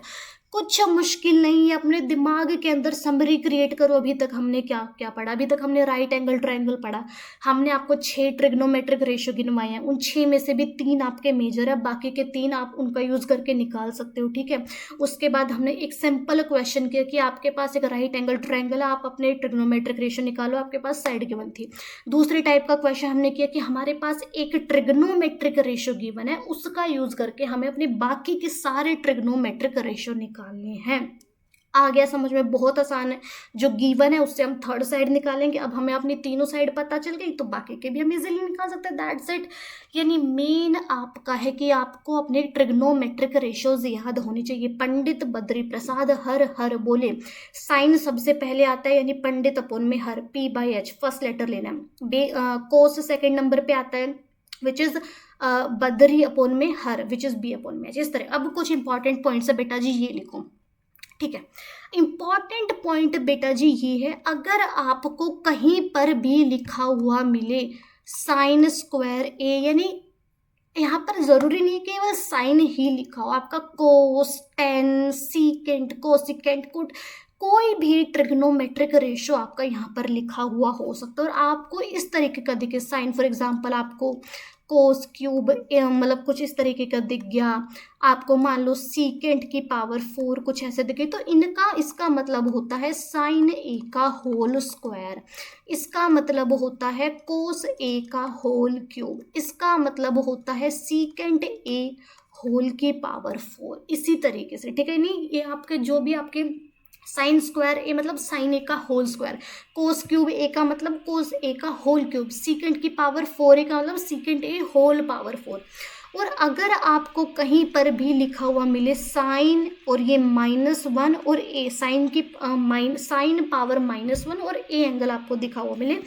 कुछ मुश्किल नहीं है, अपने दिमाग के अंदर समरी क्रिएट करो। अभी तक हमने क्या क्या पढ़ा? अभी तक हमने राइट एंगल ट्रायंगल पढ़ा, हमने आपको 6 ट्रिग्नोमेट्रिक रेशियो गिनवाए हैं, उन 6 में से भी 3 आपके मेजर है, बाकी के 3 आप उनका यूज करके निकाल सकते हो, ठीक है। उसके बाद हमने एक सिंपल क्वेश्चन किया कि आपके पास एक राइट एंगल ट्रायंगल है, आप अपने ट्रिग्नोमेट्रिक रेशियो निकालो, आपके पास साइड गिवन थी। दूसरी टाइप का क्वेश्चन हमने किया कि हमारे पास एक ट्रिग्नोमेट्रिक रेशियो गिवन है, उसका यूज करके हमें अपने बाकी के सारे ट्रिग्नोमेट्रिक रेशियो निकालने हैं। आ गया समझ में? बहुत आसान है। जो गिवन है उससे हम थर्ड साइड निकालेंगे। अब हमें अपनी तीनों साइड पता चल गई तो बाकी के भी हम इजीली निकाल सकते हैं। That's it. यानी मेन आपका है कि आपको अपने ट्रिग्नोमेट्रिक रेशियोज याद होनी चाहिए। पंडित बद्री प्रसाद हर हर बोले, साइन सबसे पहले आता है, यानी पंडित अपोन में हर, P/H फर्स्ट लेटर लेना है। कोस सेकेंड नंबर पे आता है, विच इज बद्री अपोन में हर, विच इज B अपोन में H। इस तरह। अब कुछ इंपॉर्टेंट पॉइंट्स है बेटा जी, ये लिखो, ठीक है। इंपॉर्टेंट पॉइंट बेटा जी ये है, अगर आपको कहीं पर भी लिखा हुआ मिले साइन स्क्वायर ए, यानी यहाँ पर जरूरी नहीं केवल साइन ही लिखा हो, आपका कोस, टेन, सीकेंट, कोसिकेंट, कोट, कोई भी ट्रिग्नोमेट्रिक रेशियो आपका यहाँ पर लिखा हुआ हो सकता है। और आपको इस तरीके का दिखे साइन, फॉर एग्जांपल आपको कोस क्यूब मतलब कुछ इस तरीके का दिख गया, आपको मान लो सीकेंट की पावर 4 कुछ ऐसे दिखे, तो इनका इसका मतलब होता है साइन ए का होल स्क्वायर, इसका मतलब होता है कोस ए का होल क्यूब, इसका मतलब होता है सीकेंट ए होल की पावर 4। इसी तरीके से, ठीक है। नहीं, ये आपके जो भी आपके साइन स्क्वायर ए मतलब साइन ए का होल स्क्वायर, कोस क्यूब ए का मतलब कोस ए का होल क्यूब, सीकेंट की पावर 4 ए का मतलब सीकेंट ए होल पावर 4। और अगर आपको कहीं पर भी लिखा हुआ मिले साइन और ये -1 और ए साइन की साइन पावर -1 और ए एंगल आपको दिखा हुआ मिले,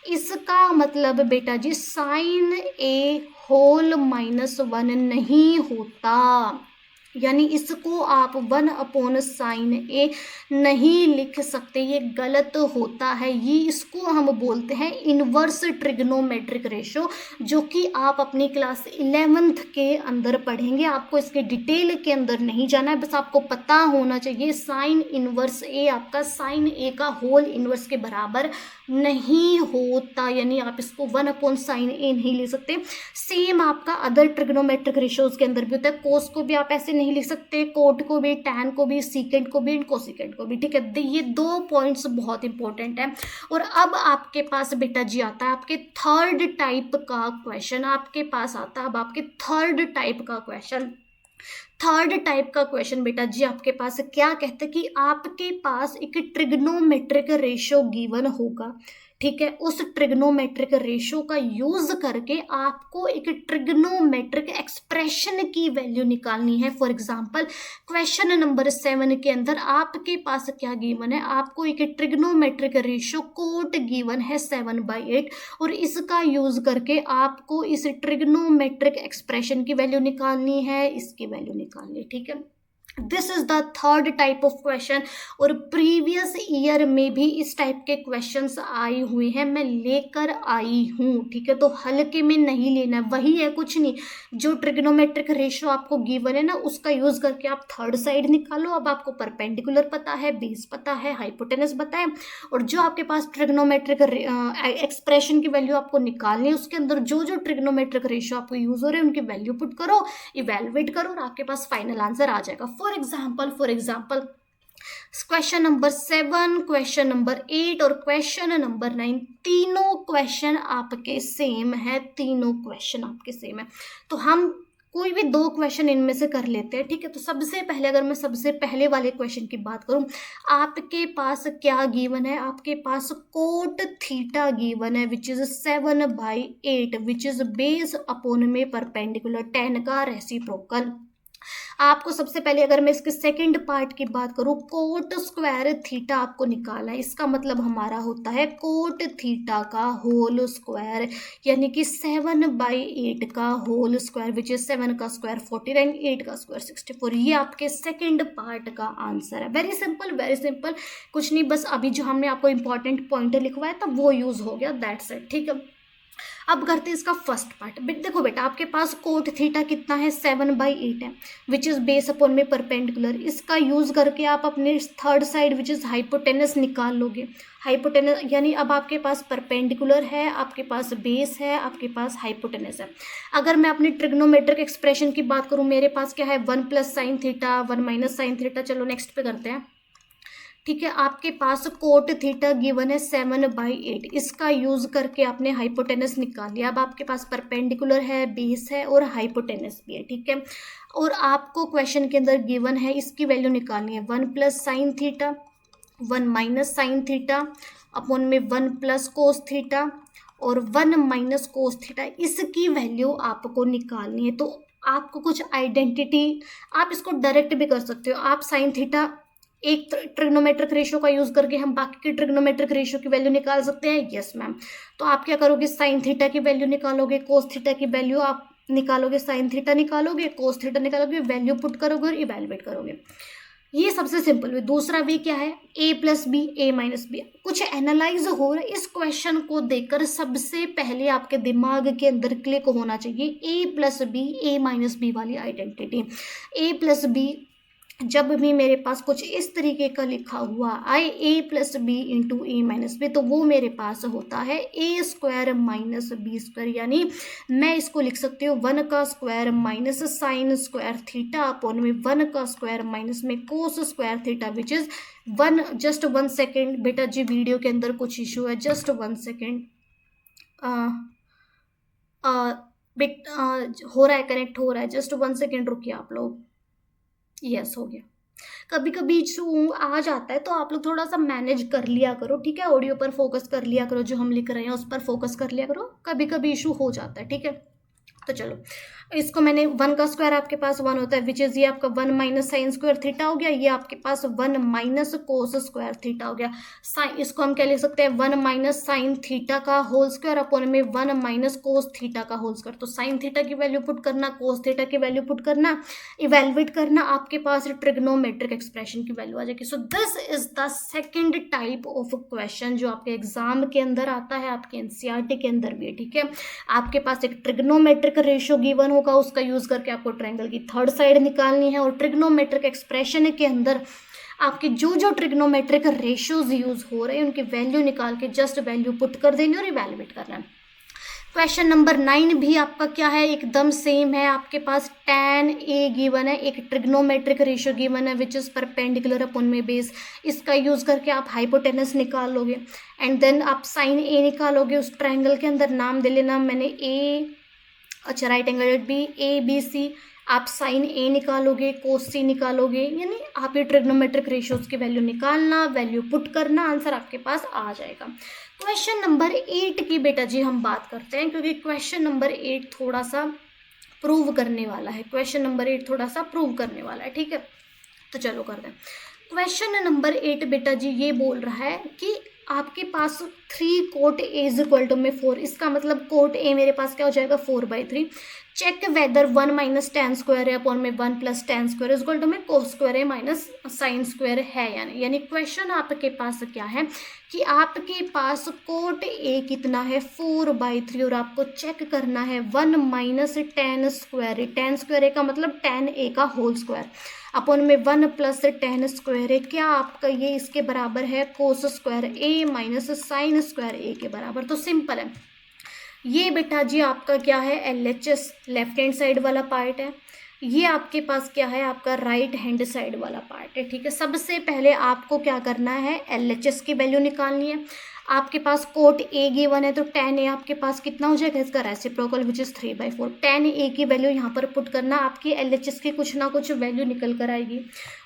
इसका मतलब बेटा जी साइन ए होल -1 नहीं होता, यानी इसको आप 1 अपॉन साइन ए नहीं लिख सकते, ये गलत होता है। ये इसको हम बोलते हैं इनवर्स ट्रिग्नोमेट्रिक रेशियो, जो कि आप अपनी क्लास 11th के अंदर पढ़ेंगे। आपको इसके डिटेल के अंदर नहीं जाना है, बस आपको पता होना चाहिए साइन इनवर्स ए आपका साइन ए का होल इनवर्स के बराबर नहीं होता, यानी आप इसको 1 अपॉन साइन ए नहीं ले सकते। सेम आपका अदर ट्रिग्नोमेट्रिक रेशियोज के अंदर भी होता है। कोस को भी आप ऐसे नहीं लिख सकते, कोट को भी, टैन को भी, सीकेंट को भी, कोसिकेंट को भी, ठीक है। ये 2 पॉइंट्स बहुत इंपॉर्टेंट है। और अब आपके पास बेटा जी आता है आपके थर्ड टाइप का क्वेश्चन, आपके पास आता है अब आपके थर्ड टाइप का क्वेश्चन। थर्ड टाइप का क्वेश्चन बेटा जी आपके पास क्या कहते हैं कि आपके पास एक ट्रिग्नोमेट्रिक रेशियो गिवन होगा, ठीक है। उस ट्रिग्नोमेट्रिक रेशियो का यूज करके आपको एक ट्रिग्नोमेट्रिक एक्सप्रेशन की वैल्यू निकालनी है। फॉर एग्जांपल क्वेश्चन नंबर 7 के अंदर आपके पास क्या गिवन है, आपको एक ट्रिग्नोमेट्रिक रेशियो कोट गिवन है 7/8 और इसका यूज करके आपको इस ट्रिग्नोमेट्रिक एक्सप्रेशन की वैल्यू निकालनी है, इसकी वैल्यू निकालनी है, ठीक है। This is the third type of question. और प्रीवियस ईयर में भी इस टाइप के क्वेश्चंस आए हुए हैं, मैं लेकर आई हूँ, ठीक है। तो हल्के में नहीं लेना, वही है, कुछ नहीं। जो ट्रिग्नोमेट्रिक रेशियो आपको गिवन है ना, उसका यूज करके आप थर्ड साइड निकालो। अब आपको परपेंडिकुलर पता है, बेस पता है, हाइपोटेनस पता है, और जो आपके पास ट्रिग्नोमेट्रिक एक्सप्रेशन की वैल्यू आपको निकालनी है, उसके अंदर जो जो ट्रिग्नोमेट्रिक रेशियो आपको यूज हो रहे हैं उनकी वैल्यू पुट करो, इवेलुएट करो और आपके पास फाइनल आंसर आ जाएगा। For example question number 7, question number 8 और क्वेश्चन नंबर 9, तीनों क्वेश्चन आपके सेम है, तीनों क्वेश्चन आपके सेम है। तो हम कोई भी 2 क्वेश्चन इनमें से कर लेते हैं, ठीक है। तो सबसे पहले अगर मैं सबसे पहले वाले क्वेश्चन की बात करूं, आपके पास क्या गिवन है, आपके पास कोट थीटा गिवन है which is 7/8 which is base upon में परपेंडिकुलर, 10 का रेसिप्रोकल। आपको सबसे पहले अगर मैं इसके सेकंड पार्ट की बात करूं, कोट स्क्वायर थीटा आपको निकाला है, इसका मतलब हमारा होता है कोट थीटा का होल स्क्वायर, यानी कि 7/8 का होल स्क्वायर विच इज 7 का स्क्वायर 49, 8 का स्क्वायर 64। ये आपके सेकंड पार्ट का आंसर है। वेरी सिंपल, कुछ नहीं, बस अभी जो हमने आपको इंपॉर्टेंट पॉइंट लिखवाया था वो यूज हो गया, दैट्स इट, ठीक है। अब करते हैं इसका फर्स्ट पार्ट। देखो बेटा, आपके पास कोट थीटा कितना है, 7/8 है, विच इज बेस अपॉन में परपेंडिकुलर। इसका यूज करके आप अपने third side which is hypotenuse निकाल लोगे। हाइपोटेनस यानी अब आपके पास परपेंडिकुलर है, आपके पास बेस है, आपके पास हाइपोटेनस है। अगर मैं अपनी ट्रिग्नोमेट्रिक एक्सप्रेशन की बात करूं, मेरे पास क्या है, 1 + sin थीटा 1 - sin थीटा। चलो नेक्स्ट पे करते हैं। ठीक है, आपके पास कोट थीटा गिवन है 7/8। इसका यूज करके आपने हाइपोटेनस निकाल लिया। अब आपके पास परपेंडिकुलर है, बेस है और हाइपोटेनस भी है। ठीक है, और आपको क्वेश्चन के अंदर गिवन है, इसकी वैल्यू निकालनी है 1 + sin theta 1 - sin theta upon में 1 + cos थीटा और 1 - cos थीटा। इसकी वैल्यू आपको निकालनी है। तो आपको कुछ आइडेंटिटी, आप इसको डायरेक्ट भी कर सकते हो। आप साइन थीटा, एक ट्रिग्नोमेट्रिक रेशियो का यूज करके हम बाकी की ट्रिग्नोमेट्रिक रेशियो की वैल्यू निकाल सकते हैं। Yes ma'am. तो आप क्या करोगे, साइन थीटा की वैल्यू निकालोगे, कोस थीटा की वैल्यू आप निकालोगे, साइन थीटा निकालोगे, कोस थीटा निकालोगे, वैल्यू पुट करोगे और इवेलुएट करोगे। ये सबसे सिंपल वे। दूसरा वे क्या है, a + b a - b। कुछ एनालाइज हो रहा है, इस क्वेश्चन को देखकर सबसे पहले आपके दिमाग के अंदर क्लिक होना चाहिए a + b a - b वाली आइडेंटिटी। a + b जब भी मेरे पास कुछ इस तरीके का लिखा हुआ आए, a + b × a - b, तो वो मेरे पास होता है a² - b²। यानी मैं इसको लिख सकती हूँ 1 का square minus sine square theta upon में 1 का स्क्वायर माइनस में cos square theta, which is 1। Just 1 second बेटा जी, वीडियो के अंदर कुछ इशू है, जस्ट 1 सेकेंड। हो रहा है, कनेक्ट हो रहा है, जस्ट 1 सेकेंड रुकिए आप लोग। यस, हो गया। कभी कभी इशू आ जाता है, तो आप लोग थोड़ा सा मैनेज कर लिया करो। ठीक है, ऑडियो पर फोकस कर लिया करो, जो हम लिख रहे हैं उस पर फोकस कर लिया करो। कभी कभी इशू हो जाता है। ठीक है, तो चलो इसको मैंने 1 का स्क्वायर आपके पास 1 होता है, विच इज ये आपका 1 - साइन स्क्वायर थीटा हो गया। ये आपके पास 1 - कोस स्क्वायर थीटा हो गया। साइन, इसको हम क्या लिख सकते हैं, 1 - साइन थीटा का होल स्क्वायर अपॉन में 1 - कोस थीटा का होल स्क्वायर। तो साइन थीटा की वैल्यू पुट करना, कोस थीटा की वैल्यू पुट करना, इवेलुएट करना, आपके पास ट्रिग्नोमेट्रिक एक्सप्रेशन की वैल्यू आ जाएगी। सो this is the second type of question जो आपके एग्जाम के अंदर आता है, आपके एनसीईआरटी के अंदर भी है। ठीक है, आपके पास एक ट्रिग्नोमेट्रिक रेशियो गिवन होगा, उसका यूज करके आपको ट्रायंगल की थर्ड साइड निकालनी है। और ट्रिग्नोमेट्रिक एक्सप्रेशन के अंदर आपके जो जो ट्रिग्नोमेट्रिक रेशियोज यूज हो रहे हैं उनकी वैल्यू निकाल के जस्ट वैल्यू पुट कर देनी और इवेलुएट करना है। क्वेश्चन नंबर 9 भी आपका क्या है, एकदम सेम है। आपके पास tan a गिवन है, एक ट्रिग्नोमेट्रिक रेशियो गिवन है विच इज परपेंडिकुलर अपॉन में बेस। इसका यूज करके आप हाइपोटेनस निकाल लोगे एंड देन आप साइन a निकालोगे। उस ट्रायंगल के अंदर नाम दे लेना मैंने a, अच्छा राइट एंगल बी, ABC। आप साइन a निकालोगे, कोस c निकालोगे, यानी आप ये ट्रिग्नोमेट्रिक रेशियोज की वैल्यू निकालना, वैल्यू पुट करना, आंसर आपके पास आ जाएगा। क्वेश्चन नंबर 8 की बेटा जी हम बात करते हैं, क्योंकि क्वेश्चन नंबर 8 थोड़ा सा प्रूव करने वाला है। क्वेश्चन नंबर 8 थोड़ा सा प्रूव करने वाला है। ठीक है, तो चलो करते हैं। क्वेश्चन नंबर 8 बेटा जी ये बोल रहा है कि आपके पास 3 कोट a = 4। इसका मतलब कोट a मेरे पास क्या हो जाएगा, 4/3। चेक वेदर 1 - tan स्क्वायर है अपॉन में 1 + tan square is equal to में कोस स्क्वायर है माइनस साइन स्क्वायर है। यानी क्वेश्चन आपके पास क्या है कि आपके पास कोट a कितना है, 4/3, और आपको चेक करना है 1 - tan स्क्वायर। tan स्क्वायर का मतलब tan a का होल स्क्वायर अपॉन में 1 + tan स्क्वायर है। क्या आपका ये इसके बराबर है, cos square a minus sine square a के बराबर। तो सिंपल है ये बेटा जी, आपका क्या है, LHS लेफ्ट हैंड साइड वाला पार्ट है। ये आपके पास क्या है, आपका राइट हैंड साइड वाला पार्ट है। ठीक है, सबसे पहले आपको क्या करना है, LHS की वैल्यू निकालनी है। आपके पास कोट a गिवन है, तो tan a आपके पास कितना हो जाएगा, इसका reciprocal which is 3/4। tan a की वैल्यू यहाँ पर पुट करना, आपकी LHS की कुछ ना कुछ वैल्यू निकल कर आएगी।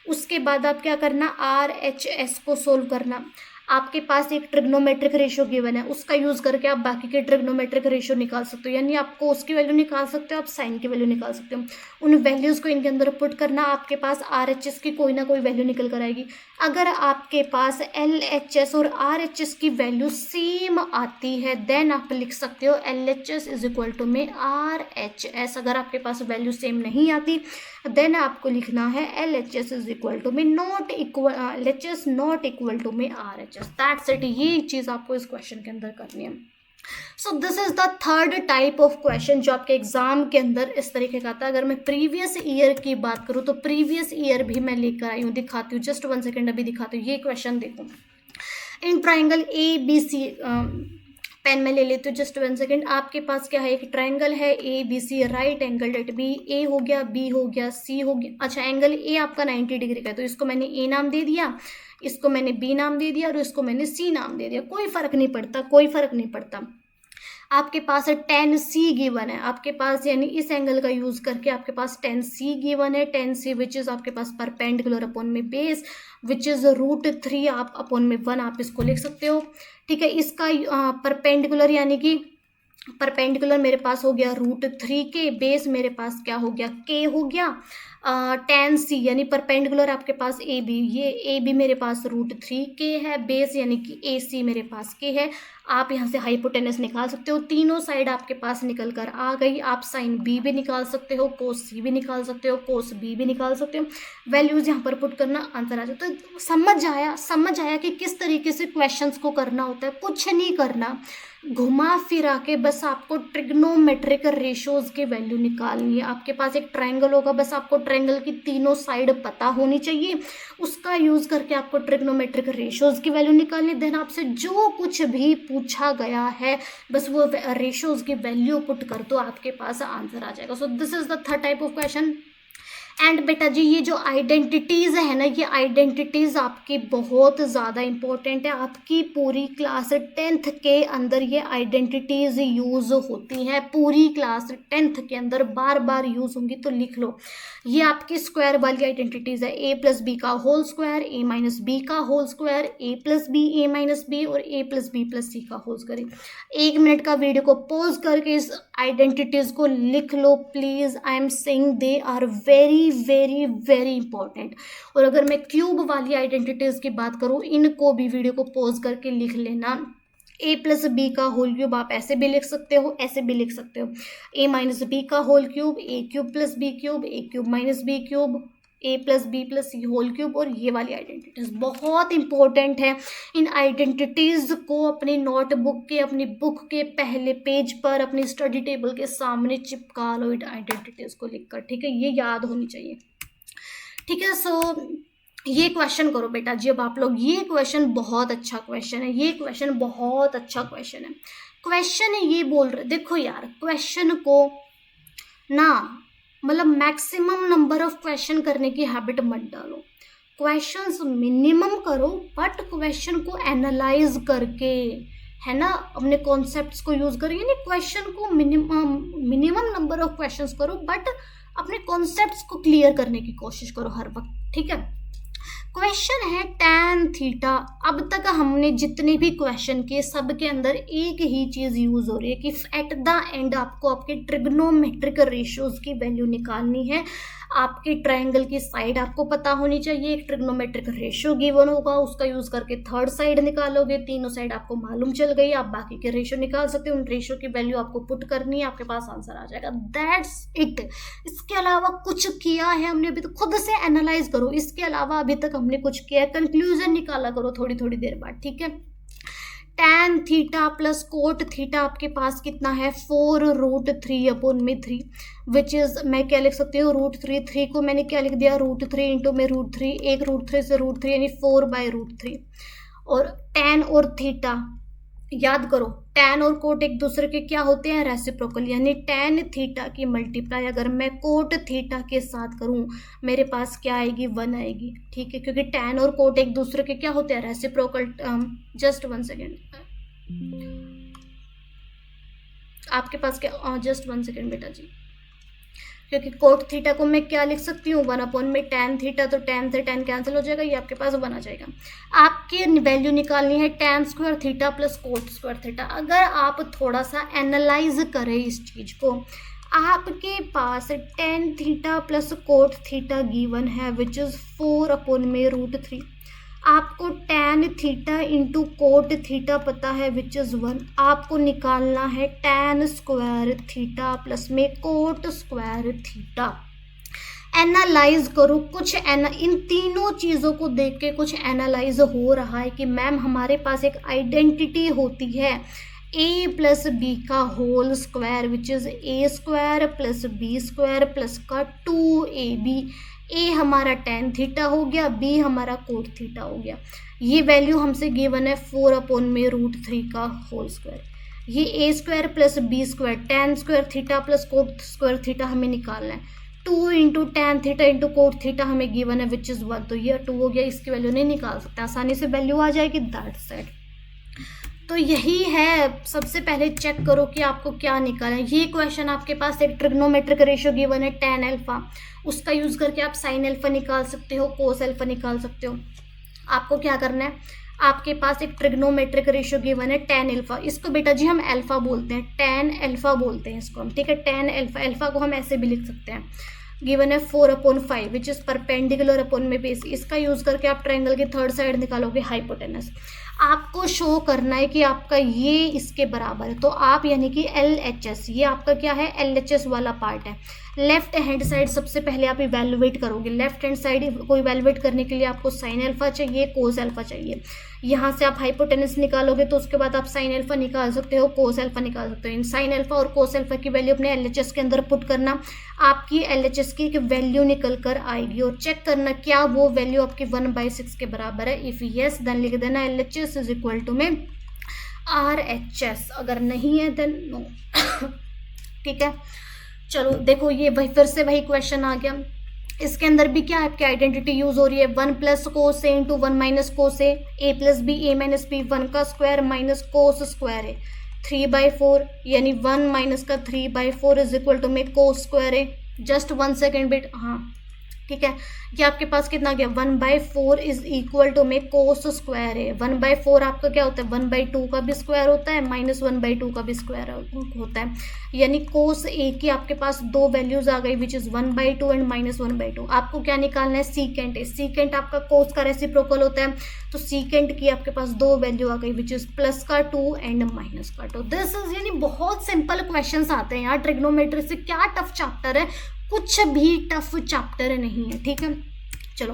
उसके बाद आप क्या करना, RHS को सोल्व करना। आपके पास एक ट्रिग्नोमेट्रिक रेशियो गिवन है, उसका यूज करके आप बाकी के ट्रिग्नोमेट्रिक रेशियो निकाल सकते हो। यानी आपको उसकी वैल्यू निकाल सकते हो, आप साइन की वैल्यू निकाल सकते हो। उन वैल्यूज को इनके अंदर पुट करना, आपके पास RHS की कोई ना कोई वैल्यू निकल कर आएगी। अगर आपके पास LHS और RHS की वैल्यू सेम आती है देन आप लिख सकते हो LHS इज इक्वल टू में RHS। अगर आपके पास वैल्यू सेम नहीं आती देन आपको लिखना है LHS इज इक्वल टू में LHS नॉट इक्वल टू में RHS। That's it. ये चीज़ आपको इस क्वेश्चन के अंदर करनी है। सो this is the third type of question जो आपके एग्जाम के अंदर इस तरीके का आता है। अगर मैं प्रीवियस ईयर की बात करूँ तो प्रीवियस ईयर भी मैं लेकर आई हूँ, दिखाती हूँ, जस्ट 1 सेकेंड अभी दिखाती हूँ। ये क्वेश्चन देखो, in triangle A B C, pen में ले लेते हो, जस्ट 1 सेकेंड। आपके पास क्या है, एक ट्राइंगल है A B C, right angle at B, A हो गया, बी हो गया, सी हो गया। अच्छा, एंगल ए आपका 90 डिग्री का है, तो इसको मैंने ए नाम दे दिया, इसको मैंने बी नाम दे दिया और इसको मैंने सी नाम दे दिया। कोई फर्क नहीं पड़ता, कोई फर्क नहीं पड़ता। आपके पास 10C गिवन है आपके पास, यानी इस एंगल का यूज करके आपके पास 10C गिवन है। 10C विच इज आपके पास परपेंडिकुलर अपॉन में बेस विच इज √3 आप अपॉन में 1 आप इसको लिख सकते हो। ठीक है, इसका परपेंडिकुलर यानी कि परपेंडिकुलर मेरे पास हो गया √3 के, बेस मेरे पास क्या हो गया, के हो गया। 10C यानी परपेंडिकुलर आपके पास ए बी, ये ए बी मेरे पास √3 के है, बेस यानी कि ए सी मेरे पास के है। आप यहाँ से हाइपोटेनस निकाल सकते हो, तीनों साइड आपके पास निकल कर आ गई। आप साइन बी भी निकाल सकते हो, कोस सी भी निकाल सकते हो, कोस बी भी निकाल सकते हो। वैल्यूज यहाँ पर पुट करना, आंसर आ जाता है। तो समझ आया कि किस तरीके से क्वेश्चंस को करना होता है। कुछ नहीं करना, घुमा फिरा के बस आपको ट्रिग्नोमेट्रिक रेशियोज की वैल्यू निकालनी है। आपके पास एक ट्रायंगल होगा, बस आपको ट्रायंगल की तीनों साइड पता होनी चाहिए, उसका यूज करके आपको ट्रिग्नोमेट्रिक रेशियोज की वैल्यू निकालनी। देन आपसे जो कुछ भी पूछा गया है बस वो रेशियोज की वैल्यू पुट कर दो, आपके पास आंसर आ जाएगा। सो this is the third type of question. And बेटा जी, ये जो आइडेंटिटीज़ है ना, ये आइडेंटिटीज़ आपकी बहुत ज़्यादा इंपॉर्टेंट है। आपकी पूरी क्लास 10th के अंदर ये आइडेंटिटीज़ यूज़ होती हैं, पूरी क्लास 10th के अंदर बार बार यूज़ होंगी, तो लिख लो। ये आपकी स्क्वायर वाली आइडेंटिटीज़ है, a + b का होल स्क्वायर, a - b का whole square, a + b, a - b और a + b + c का होल स्क्वायर। 1 मिनट का वीडियो को पॉज करके इस आइडेंटिटीज़ को लिख लो please. I am saying they are very very very important. और अगर मैं क्यूब वाली आइडेंटिटीज़ की बात करूँ, इनको भी वीडियो को पॉज करके लिख लेना। a + b का होल क्यूब आप ऐसे भी लिख सकते हो, ऐसे भी लिख सकते हो। a - b का whole cube, a³ + b cube, a³ - b cube, a + b + c whole cube. और ये वाली आइडेंटिटीज बहुत इंपॉर्टेंट है। इन आइडेंटिटीज को अपनी नोटबुक के, अपनी बुक के पहले पेज पर, अपनी स्टडी टेबल के सामने चिपका लो इन आइडेंटिटीज को लिखकर। ठीक है, ये याद होनी चाहिए। ठीक है, सो ये क्वेश्चन करो बेटा जी अब आप लोग। ये क्वेश्चन बहुत अच्छा क्वेश्चन है, ये क्वेश्चन बहुत अच्छा क्वेश्चन है। क्वेश्चन ये बोल रहे, देखो यार, क्वेश्चन को ना मतलब मैक्सिमम नंबर ऑफ क्वेश्चन करने की हैबिट मत डालो। क्वेश्चंस मिनिमम करो, बट क्वेश्चन को एनालाइज करके, है ना, अपने कॉन्सेप्ट्स को यूज करो। यानी क्वेश्चन को मिनिमम नंबर ऑफ क्वेश्चंस करो, बट अपने कॉन्सेप्ट्स को क्लियर करने की कोशिश करो हर वक्त। ठीक है, क्वेश्चन है tan थीटा। अब तक हमने जितने भी क्वेश्चन किए सब के अंदर एक ही चीज यूज हो रही है कि एट द एंड आपको आपके ट्रिग्नोमेट्रिक रेशियोज की वैल्यू निकालनी है। आपके ट्रायंगल की साइड आपको पता होनी चाहिए, एक ट्रिग्नोमेट्रिक रेशियो गिवन होगा, उसका यूज करके थर्ड साइड निकालोगे। तीनों साइड आपको मालूम चल गई, आप बाकी के रेशियो निकाल सकते हो। उन रेशियो की वैल्यू आपको पुट करनी है, आपके पास आंसर आ जाएगा। That's it. इसके अलावा कुछ किया है हमने अभी? तो खुद से एनालाइज करो, इसके अलावा अभी तक हमने कुछ किया है? कंक्लूजन निकाला करो थोड़ी थोड़ी देर बाद। ठीक है, tan थीटा + कोट थीटा आपके पास कितना है? 4√3/3, विच इज, मैं क्या लिख सकती हूँ, √3 को मैंने क्या लिख दिया, √3 इंटू में √3, एक √3 से √3 यानी 4/√3। और tan और थीटा याद करो, tan और कोट एक दूसरे के क्या होते हैं? रेसिप्रोकल। यानी tan थीटा की मल्टीप्लाई अगर मैं कोट थीटा के साथ करूं, मेरे पास क्या आएगी? 1 आएगी। ठीक है, क्योंकि tan और कोट एक दूसरे के क्या होते हैं? रेसिप्रोकल। जस्ट 1 सेकेंड, आपके पास क्या, जस्ट 1 सेकेंड बेटा जी, क्योंकि कोट थीटा को मैं क्या लिख सकती हूँ? 1/में tan थीटा, तो tan से tan कैंसिल हो जाएगा, ये आपके पास 1 आ जाएगा। आपके वैल्यू निकालनी है tan² थीटा + कोट² थीटा। अगर आप थोड़ा सा एनालाइज करें इस चीज को, आपके पास tan theta + cot theta given है विच इज 4/√3। आपको tan theta into cot theta पता है विच इज 1। आपको निकालना है tan² थीटा प्लस में कोट² थीटा। एनालाइज करो कुछ, इन तीनों चीज़ों को देख के कुछ एनालाइज हो रहा है कि मैम हमारे पास एक आइडेंटिटी होती है ए प्लस बी का whole square which is A square plus B square plus का 2ab। ए हमारा tan थीटा हो गया, बी हमारा कोट थीटा हो गया। ये वैल्यू हमसे गिवन है 4/√3 का होल स्क्वायर। ये A square plus B square tan square theta plus cot square theta हमें निकालना है। 2 into tan theta into cot theta हमें गिवन है विच इज़ 1, तो ये 2 हो गया, इसकी वैल्यू नहीं निकाल सकते, आसानी से वैल्यू आ जाएगी, दैट्स इट। तो यही है, सबसे पहले चेक करो कि आपको क्या निकालना है। ये क्वेश्चन आपके पास एक ट्रिग्नोमेट्रिक रेशियो गिवन है tan अल्फा, उसका यूज़ करके आप sin अल्फा निकाल सकते हो, cos अल्फा निकाल सकते हो। आपको क्या करना है, आपके पास एक ट्रिग्नोमेट्रिक रेशियो गिवन है tan अल्फा, इसको बेटा जी हम अल्फा बोलते हैं, tan अल्फा बोलते हैं इसको हम, ठीक है। tan अल्फा, अल्फा को हम ऐसे भी लिख सकते हैं, गिवन है 4/5 विच इज़ परपेंडिकुलर अपॉन में बेस। इसका यूज़ करके आप ट्रायंगल की थर्ड साइड निकालोगे हाइपोटेनस। आपको शो करना है कि आपका ये इसके बराबर है, तो आप यानी कि LHS, ये आपका क्या है, LHS वाला पार्ट है। लेफ्ट हैंड साइड सबसे पहले आप इवेलुएट करोगे, लेफ्ट हैंड साइड को इवेलुएट करने के लिए आपको sin अल्फा चाहिए, cos अल्फा चाहिए। यहाँ से आप हाइपोटेनस निकालोगे तो उसके बाद आप sin अल्फा निकाल सकते हो, cos अल्फा निकाल सकते हो। इन sin अल्फा और cos अल्फा की वैल्यू अपने LHS के अंदर पुट करना, आपकी LHS की एक वैल्यू निकल कर आएगी और चेक करना क्या वो वैल्यू आपकी 1/6 के बराबर है। इफ़ यस देन लिख देना LHS इज इक्वल टू में RHS, अगर नहीं है देन नो। ठीक है, चलो देखो ये वही फिर से वही क्वेश्चन आ गया। इसके अंदर भी क्या आपकी आइडेंटिटी यूज हो रही है, 1 प्लस कोस ए इंटू 1 माइनस कोस ए प्लस बी ए माइनस बी, 1 का स्क्वायर माइनस कोस स्क्वायर है 3/4, यानी 1 माइनस का 3/4 इज इक्वल टू में कोस स्क्वायर है। जस्ट 1 सेकेंड बेट, हाँ ठीक है, ये आपके पास कितना गया, 1/4 इज इक्वल टू में कोस स्क्वायर है। 1/4 आपका क्या होता है, 1/2 का भी स्क्वायर होता है, माइनस 1/2 का भी स्क्वायर होता है, यानी कोस ए की आपके पास दो वैल्यूज आ गई विच इज 1/2 एंड माइनस 1/2। आपको क्या निकालना है, सीकेंट है। सीकेंट आपका कोस का रेसिप्रोकल होता है, तो सीकेंट की आपके पास दो वैल्यू आ गई विच इज प्लस का 2 एंड माइनस का 2। दिस इज, यानी बहुत सिंपल क्वेश्चन आते हैं यार ट्रिग्नोमेट्री से। क्या टफ चैप्टर है, कुछ भी टफ चैप्टर नहीं है, ठीक है। चलो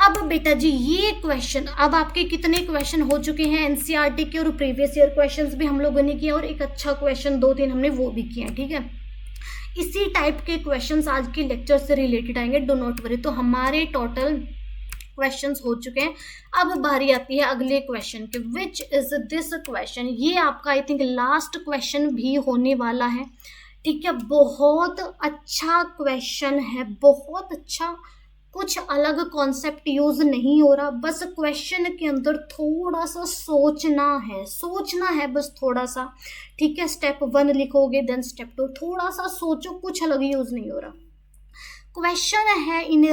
अब बेटा जी ये क्वेश्चन, अब आपके कितने क्वेश्चन हो चुके हैं एनसीईआरटी के, और प्रीवियस ईयर क्वेश्चंस भी हम लोगों ने किए, और एक अच्छा क्वेश्चन 2-3 हमने वो भी किया, ठीक है। इसी टाइप के क्वेश्चंस आज के लेक्चर से रिलेटेड आएंगे, डो नॉट वरी। तो हमारे टोटल क्वेश्चंस हो चुके हैं। अब बारी आती है अगले क्वेश्चन के, विच इज दिस क्वेश्चन। ये आपका आई थिंक लास्ट क्वेश्चन भी होने वाला है, ठीक है। बहुत अच्छा क्वेश्चन है, बहुत अच्छा, कुछ अलग कॉन्सेप्ट यूज नहीं हो रहा, बस क्वेश्चन के अंदर थोड़ा सा सोचना है बस थोड़ा सा, ठीक है। स्टेप 1 लिखोगे देन स्टेप 2, थोड़ा सा सोचो, कुछ अलग यूज नहीं हो रहा। क्वेश्चन है, in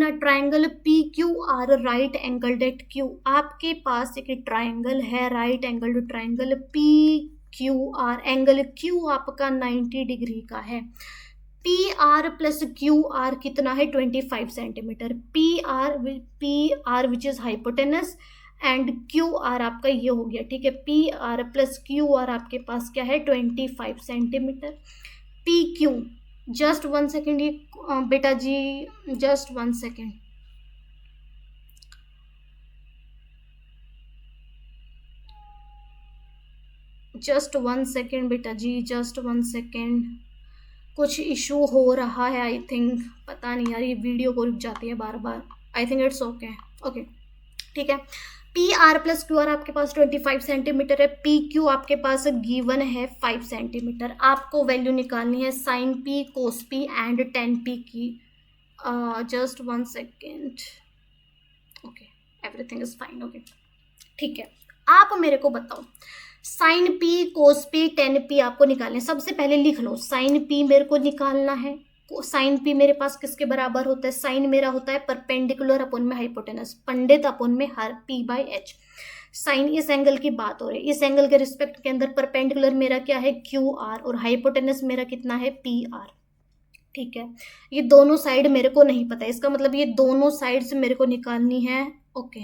a triangle PQR right angled at Q। आपके पास एक ट्राइंगल है, right angled triangle PQR, angle Q आपका 90 डिग्री का है। PR प्लस QR कितना है, 25 centimetre. PR which is hypotenuse and QR आपका ये हो गया, ठीक है। PR प्लस QR आपके पास क्या है, 25 सेंटीमीटर। PQ, जस्ट 1 सेकेंड, ये बेटा जी जस्ट 1 सेकेंड, जस्ट 1 सेकेंड बेटा जी, जस्ट 1 सेकेंड, कुछ इशू हो रहा है आई थिंक, पता नहीं यार, ये वीडियो को रुक जाती है बार बार। I think it's okay, okay ठीक है। PR प्लस QR आपके पास 25 सेंटीमीटर है, PQ आपके पास गिवन है 5 सेंटीमीटर। आपको वैल्यू निकालनी है sin P, cos P and tan P की। Just 1 second, okay everything is fine, okay ठीक है। आप मेरे को बताओ, sin P, cos P, tan P आपको निकालना है। सबसे पहले लिख लो, sin P मेरे को निकालना है। sin P मेरे पास किसके बराबर होता है, sin मेरा होता है परपेंडिकुलर अपॉन में हाइपोटेनस, पंडित अपॉन में हर P/h। sin इस एंगल की बात हो रही है, इस एंगल के रिस्पेक्ट के अंदर परपेंडिकुलर मेरा क्या है, QR, और हाइपोटेनस मेरा कितना है, PR, ठीक है। ये दोनों साइड मेरे को नहीं पता, इसका मतलब ये दोनों साइड से मेरे को निकालनी है, ओके।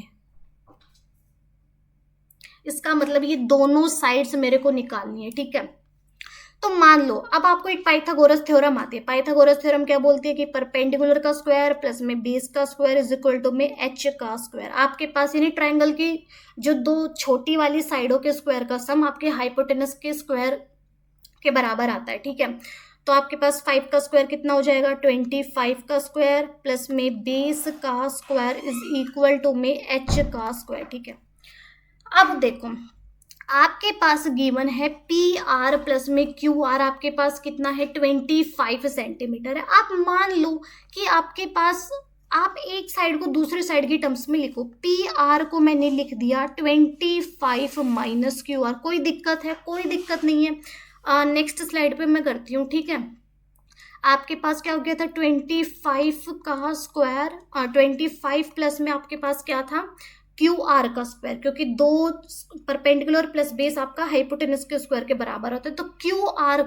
इसका मतलब ये दोनों साइड्स मेरे को निकालनी है, ठीक है। तो मान लो अब आपको एक पाइथागोरस थ्योरम आती है। पाइथागोरस थ्योरम क्या बोलती है कि परपेंडिकुलर का स्क्वायर प्लस में बेस का स्क्वायर इज इक्वल टू में एच का स्क्वायर। आपके पास यानी ट्रायंगल की जो दो छोटी वाली साइडों के स्क्वायर का सम आपके हाइपोटेनस के स्क्वायर के बराबर आता है, ठीक है। तो आपके पास 5 का स्क्वायर कितना हो जाएगा, 25 का स्क्वायर प्लस में बेस का स्क्वायर इज इक्वल टू में एच का स्क्वायर, ठीक है। अब देखो आपके पास गिवन है पी आर प्लस में क्यू आर, आपके पास कितना है 25 सेंटीमीटर है। आप मान लो कि आपके पास आप एक साइड को दूसरे साइड की टर्म्स में लिखो। पी आर को मैंने लिख दिया 25 माइनस क्यू आर। कोई दिक्कत है? कोई दिक्कत नहीं है। नेक्स्ट स्लाइड पे मैं करती हूँ, ठीक है। आपके पास क्या हो गया था 25 का स्क्वायर, 25 प्लस में आपके पास क्या था क्यू आर का स्क्वायर, क्योंकि दो परपेंडिकुलर प्लस बेस आपका हाइपोटेनस के स्क्वायर के बराबर होता है। तो क्यू आर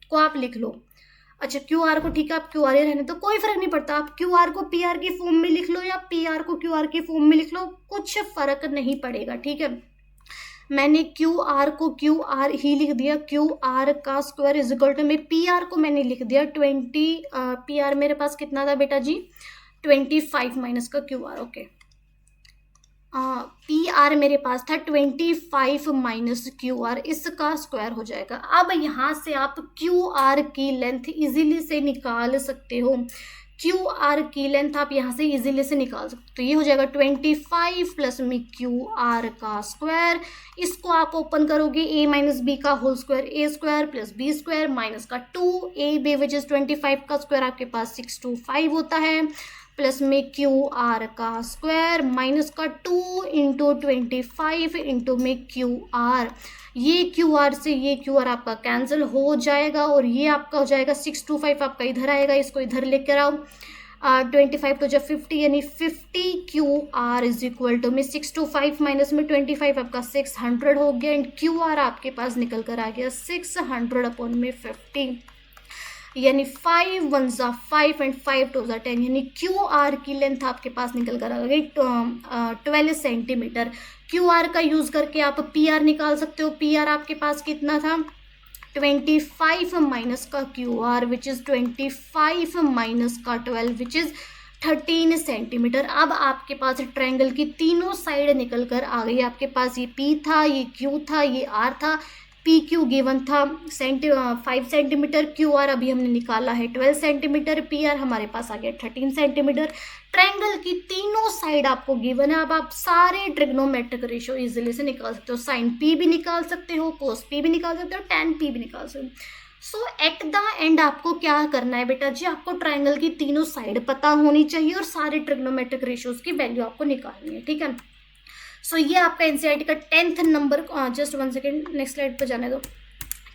को आप लिख लो। अच्छा क्यू आर को, ठीक है, आप क्यू आर ही रहने तो कोई फर्क नहीं पड़ता। आप क्यू आर को पी आर की फॉर्म में लिख लो या पी आर को क्यू आर की फॉर्म में लिख लो, कुछ फर्क नहीं पड़ेगा, ठीक है। मैंने क्यू आर को क्यू आर ही लिख दिया। क्यू आर का स्क्वायर इज इक्वल टू में पी आर को मैंने लिख दिया 20। पी आर मेरे पास कितना था बेटा जी 25 माइनस का Q R, okay. P R मेरे पास था 25 माइनस क्यू आर, इसका स्क्वायर हो जाएगा। अब यहाँ से आप क्यू आर की लेंथ इजीली से निकाल सकते हो। क्यू आर की लेंथ आप यहाँ से इजीली से निकाल सकते हो। तो ये हो जाएगा 25 प्लस में क्यू आर का स्क्वायर। इसको आप ओपन करोगे a माइनस बी का whole square, A square plus B square minus का 2ab विच इज 25 का स्क्वायर आपके पास 625 होता है, प्लस में क्यू आर का स्क्वायर माइनस का 2 इंटू 25 इंटू में क्यू आर। ये क्यू आर से ये क्यू आर आपका कैंसिल हो जाएगा और ये आपका हो जाएगा 625 आपका इधर आएगा, इसको इधर लेकर आओ। 25 तो जब 50 यानी 50 Q R is equal to में 625 माइनस में 25 आपका 600 हो गया एंड क्यू आर आपके पास निकल कर आ गया 600 अपॉन में 50 यानी 5 1 जा 5 एंड 5 2 जा 10 यानी क्यू आर की लेंथ आपके पास निकल कर आ गई 12 सेंटीमीटर। क्यू आर का यूज करके आप पी आर निकाल सकते हो। पी आर आपके पास कितना था 25 माइनस का Q R which is 25 minus का 12 विच इज 13 सेंटीमीटर। अब आपके पास ट्रायंगल की तीनों साइड निकल कर आ गई। आपके पास ये पी था, ये क्यू था, ये आर था। पी क्यू गिवन था 5 सेंटीमीटर, क्यू आर अभी हमने निकाला है 12 सेंटीमीटर, पी आर हमारे पास आ गया 13 सेंटीमीटर। ट्रायंगल की तीनों साइड आपको गिवन है। अब आप सारे ट्रिग्नोमेट्रिक रेशियो इजीली से निकाल सकते हो। साइन पी भी निकाल सकते हो, कोस पी भी निकाल सकते हो, टैन पी भी निकाल सकते हो। सो एट द एंड आपको क्या करना है बेटा जी, आपको ट्रायंगल की तीनों साइड पता होनी चाहिए और सारे ट्रिग्नोमेट्रिक रेशियोज की वैल्यू आपको निकालनी है, ठीक है। सो ये आपका एनसीईआरटी का 10th number. Just 1 second, next slide पर जाने दो,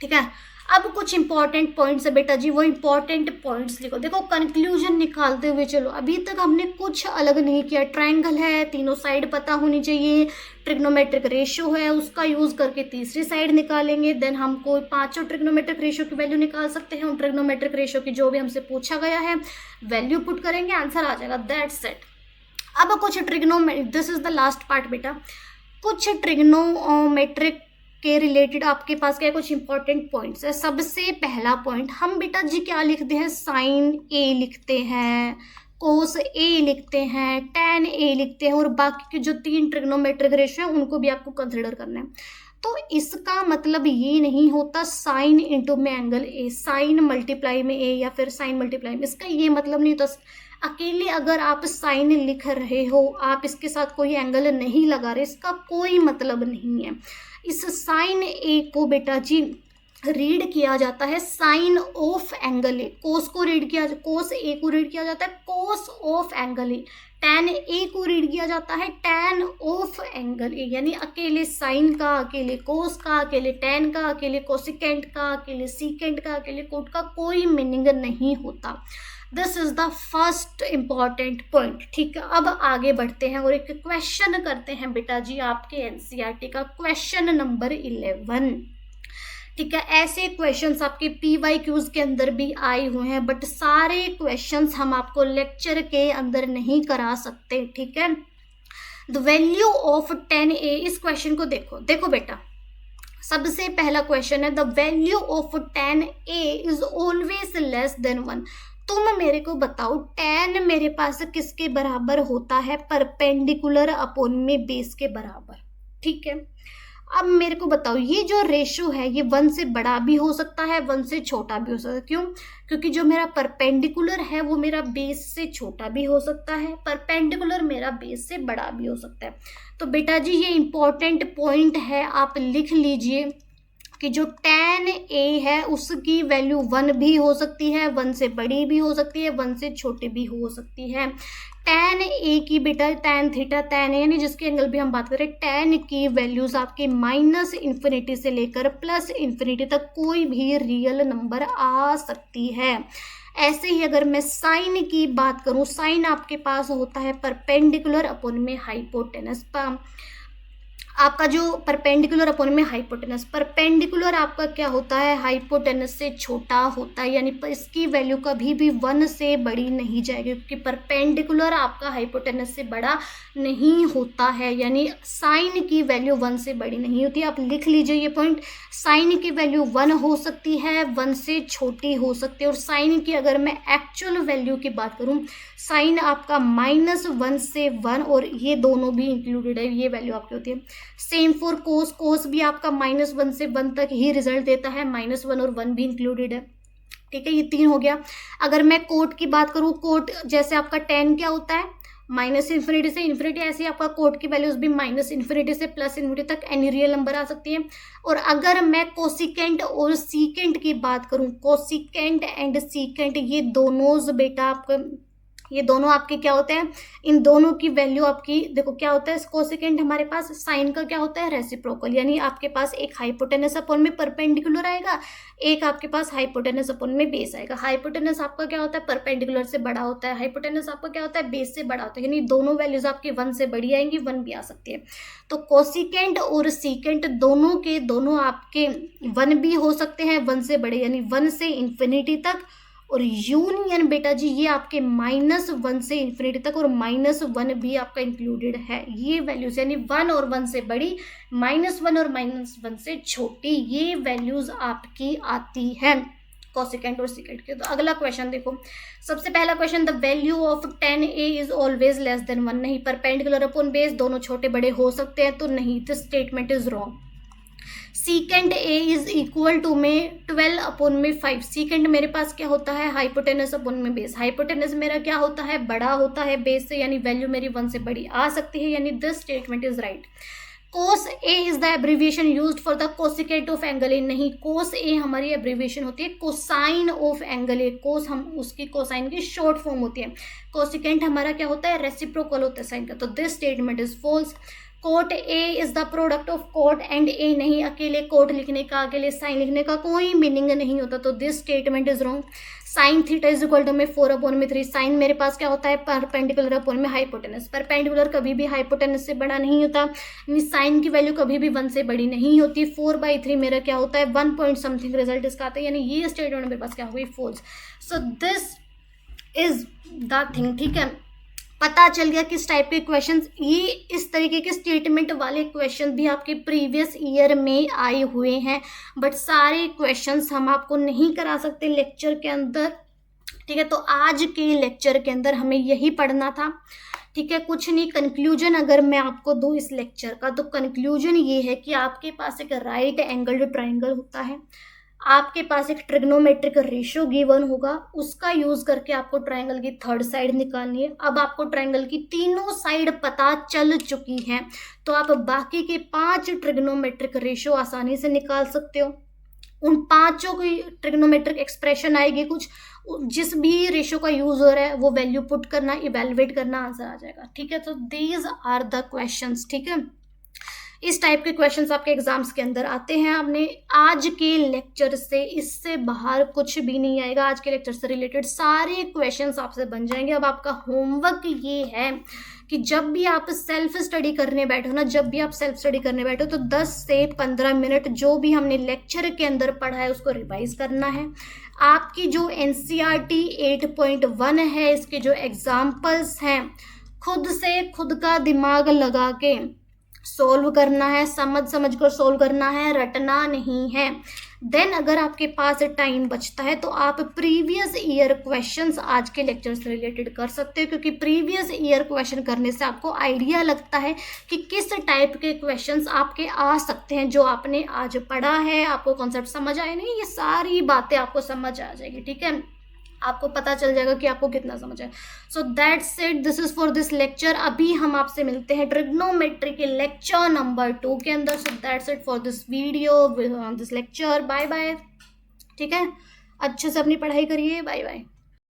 ठीक है। अब कुछ इंपॉर्टेंट पॉइंट्स है बेटा जी, वो इंपॉर्टेंट पॉइंट्स लिखो। देखो कंक्लूजन निकालते हुए चलो। अभी तक हमने कुछ अलग नहीं किया। ट्रायंगल है, तीनों साइड पता होनी चाहिए, ट्रिग्नोमेट्रिक रेशियो है, उसका यूज करके तीसरी साइड निकालेंगे। देन हम कोई 5 ट्रिग्नोमेट्रिक रेशियो की वैल्यू निकाल सकते हैं। उन ट्रिग्नोमेट्रिक रेशियो की जो भी हमसे पूछा गया है वैल्यू पुट करेंगे, आंसर आ जाएगा, दैट्स इट। अब कुछ this is the last part बेटा। कुछ ट्रिग्नोमेट्रिक के रिलेटेड आपके पास क्या कुछ इंपॉर्टेंट पॉइंट्स है। सबसे पहला पॉइंट, हम बेटा जी क्या लिखते हैं, साइन ए लिखते हैं, कोस ए लिखते हैं, टैन ए लिखते हैं और बाकी के जो 3 ट्रिग्नोमेट्रिक रेशियो हैं उनको भी आपको कंसिडर करना है। तो इसका मतलब ये नहीं होता साइन इंटू में एंगल ए, साइन मल्टीप्लाई में ए या फिर साइन मल्टीप्लाई में, इसका ये मतलब नहीं होता। अकेले अगर आप साइन लिख रहे हो, आप इसके साथ कोई एंगल नहीं लगा रहे, इसका कोई मतलब नहीं है। इस साइन ए को बेटा जी रीड किया जाता है साइन ऑफ एंगल ए। कोस को रीड किया, कोस ए को रीड किया जाता है cos of angle A. Tan A को रीड किया जाता है टैन ऑफ एंगल ए। यानी अकेले साइन का, अकेले कोस का, अकेले टैन का, अकेले कोसिकेंट का, अकेले सीकेंट का, अकेले कोट का कोई मीनिंग नहीं होता। This is the first important point, ठीक है। अब आगे बढ़ते हैं और एक क्वेश्चन करते हैं बेटा जी आपके एनसीईआरटी का, क्वेश्चन नंबर 11, ठीक है। ऐसे क्वेश्चंस आपके PYQs के अंदर भी आए हुए हैं, बट सारे क्वेश्चंस हम आपको लेक्चर के अंदर नहीं करा सकते, ठीक है। द वैल्यू ऑफ 10A, इस क्वेश्चन को देखो। देखो बेटा, सबसे पहला क्वेश्चन है the value of tan a is always less than 1। तुम मेरे को बताओ tan मेरे पास किसके बराबर होता है, परपेंडिकुलर अपॉन में बेस के बराबर। ठीक है, अब मेरे को बताओ ये जो रेशो है ये 1 से बड़ा भी हो सकता है, 1 से छोटा भी हो सकता है। क्यों? क्योंकि जो मेरा परपेंडिकुलर है वो मेरा बेस से छोटा भी हो सकता है, परपेंडिकुलर मेरा बेस से बड़ा भी हो सकता है। तो बेटा जी ये इंपॉर्टेंट पॉइंट है, आप लिख लीजिए कि जो tan a है उसकी वैल्यू 1 भी हो सकती है, 1 से बड़ी भी हो सकती है, 1 से छोटी भी हो सकती है। tan a की बेटा tan थीटा tan a यानी जिसके एंगल भी हम बात करें, tan की वैल्यूज आपके -इन्फिनिटी से लेकर +इन्फिनिटी तक कोई भी रियल नंबर आ सकती है। ऐसे ही अगर मैं साइन की बात करूं, साइन आपके पास होता है परपेंडिकुलर अपॉन में हाइपोटेनस। आपका जो परपेंडिकुलर अपॉन में हाइपोटेनस, परपेंडिकुलर आपका क्या होता है, हाइपोटेनस से छोटा होता है, यानी इसकी वैल्यू कभी भी 1 से बड़ी नहीं जाएगी, क्योंकि परपेंडिकुलर आपका हाइपोटेनस से बड़ा नहीं होता है, यानी साइन की वैल्यू 1 से बड़ी नहीं होती। आप लिख लीजिए ये पॉइंट, साइन की वैल्यू 1 हो सकती है, 1 से छोटी हो सकती है। और साइन की अगर मैं एक्चुअल वैल्यू की बात करूं, साइन आपका -1 से 1 और ये दोनों भी इंक्लूडेड है, ये वैल्यू आपकी होती है। सेम फॉर कोस, कोस भी आपका -1 से 1 तक ही रिजल्ट देता है, -1 और 1 भी इंक्लूडेड है। ठीक है, ये 3 हो गया। अगर मैं कोट की बात करूं, कोट जैसे आपका tan क्या होता है, -इन्फिनिटी से इन्फिनिटी, ऐसे ही आपका कोट की वैल्यूज भी -इन्फिनिटी से +इन्फिनिटी तक एनी रियल नंबर आ सकती है। और अगर मैं कोसिकेंट और सीकेंट की बात करूं, कोसिकेंट एंड सीकेंट ये दोनों बेटा आपका, ये दोनों आपके क्या होते हैं, इन दोनों की वैल्यू आपकी देखो क्या होता है, कोसेकेंट हमारे पास साइन का क्या होता है, रेसिप्रोकल, यानी आपके पास एक हाइपोटेनस अपॉन में परपेंडिकुलर आएगा, एक आपके पास हाइपोटेनस अपॉन में बेस आएगा। हाइपोटेनस आपका क्या होता है, परपेंडिकुलर से बड़ा होता है, हाइपोटेनस आपका क्या होता है, बेस से बड़ा होता है, यानी दोनों वैल्यूज आपकी 1 से बड़ी आएंगी, 1 भी आ सकती है। तो कोसिकेंट और सीकेंट दोनों के दोनों आपके 1 भी हो सकते हैं, 1 से बड़े, यानी 1 से इन्फिनिटी तक। और यूनियन बेटा जी ये आपके -1 से इन्फिनिटी तक, और -1 भी आपका इंक्लूडेड है। ये वैल्यूज यानी 1 और 1 से बड़ी, -1 और -1 से छोटी, ये वैल्यूज आपकी आती हैं कोसिकेंट और सीकेंट के। तो अगला क्वेश्चन देखो, सबसे पहला question, the value of tan a is always less than 1। नहीं, परपेंडिकुलर अपॉन बेस दोनों छोटे बड़े हो सकते हैं, तो नहीं, this statement is wrong. Secant a is equal to में 12 अपॉन में 5। सीकेंट मेरे पास क्या होता है, हाइपोटेनस अपॉन में बेस, हाइपोटेनस मेरा क्या होता है, बड़ा होता है बेस से, यानी वैल्यू मेरी 1 से बड़ी आ सकती है, यानी this statement is right. cos a is the abbreviation used for the cosecant of angle a। नहीं, cos a हमारी एब्रीविएशन होती है कोसाइन ऑफ एंगल a, कोस हम उसकी कोसाइन की शॉर्ट फॉर्म होती है, कोसिकेंट हमारा क्या होता है, रेसिप्रोकल होता है साइन का। तो this statement is false. Cot A is the product of cot and A. नहीं, अकेले कोट लिखने का, अकेले साइन लिखने का कोई मीनिंग नहीं होता, तो this statement is wrong. Sine theta is equal to में 4 अपॉन में 3। साइन मेरे पास क्या होता है, परपेंडिकुलर अपॉन में हाइपोटेनस, परपेंडिकुलर कभी भी हाइपोटेनस से बड़ा नहीं होता, यानी साइन की वैल्यू कभी भी 1 से बड़ी नहीं होती। 4/3 मेरा क्या होता है, 1 पॉइंट समथिंग रिजल्ट इसका आता है, यानी ये स्टेटमेंट मेरे पास क्या हो गई, false. So this is the thing. ठीक है, पता चल गया किस टाइप के क्वेश्चंस, ये इस तरीके के स्टेटमेंट वाले क्वेश्चन भी आपके प्रीवियस ईयर में आए हुए हैं, बट सारे क्वेश्चंस हम आपको नहीं करा सकते लेक्चर के अंदर। ठीक है, तो आज के लेक्चर के अंदर हमें यही पढ़ना था। ठीक है, कुछ नहीं, कंक्लूजन अगर मैं आपको दूं इस लेक्चर का, तो कंक्लूजन ये है कि आपके पास एक राइट एंगल्ड ट्राइंगल होता है, आपके पास एक ट्रिग्नोमेट्रिक रेशियो गिवन होगा, उसका यूज करके आपको ट्रायंगल की थर्ड साइड निकालनी है। अब आपको ट्रायंगल की तीनों साइड पता चल चुकी हैं, तो आप बाकी के 5 ट्रिग्नोमेट्रिक रेशियो आसानी से निकाल सकते हो। उन 5 की ट्रिग्नोमेट्रिक एक्सप्रेशन आएगी कुछ, जिस भी रेशियो का यूज हो रहा है वो वैल्यू पुट करना, इवेलुएट करना, आंसर आ जाएगा। ठीक है, तो दीज आर द क्वेश्चंस। ठीक है, इस टाइप के क्वेश्चंस आपके एग्जाम्स के अंदर आते हैं। आपने आज के लेक्चर से, इससे बाहर कुछ भी नहीं आएगा, आज के लेक्चर से रिलेटेड सारे क्वेश्चंस आपसे बन जाएंगे। अब आपका होमवर्क ये है कि जब भी आप सेल्फ स्टडी करने बैठो ना, जब भी आप सेल्फ स्टडी करने बैठो, तो 10 से 15 मिनट जो भी हमने लेक्चर के अंदर पढ़ा है उसको रिवाइज करना है। आपकी जो NCERT 8.1 है, इसके जो एग्जाम्पल्स हैं, खुद से खुद का दिमाग लगा के सोल्व करना है, समझ समझ कर सोल्व करना है, रटना नहीं है। देन अगर आपके पास टाइम बचता है तो आप प्रीवियस ईयर क्वेश्चंस आज के लेक्चर से रिलेटेड कर सकते हो, क्योंकि प्रीवियस ईयर क्वेश्चन करने से आपको आइडिया लगता है कि किस टाइप के क्वेश्चंस आपके आ सकते हैं। जो आपने आज पढ़ा है, आपको कॉन्सेप्ट समझ आए नहीं, ये सारी बातें आपको समझ आ जाएगी, ठीक है, आपको पता चल जाएगा कि आपको कितना समझ है। सो that's it, this is for this lecture. अभी हम आपसे मिलते हैं ट्रिग्नोमेट्री के लेक्चर नंबर 2 के अंदर। So that's it for this video, this lecture. Bye bye, ठीक है, अच्छे से अपनी पढ़ाई करिए, बाय बाय।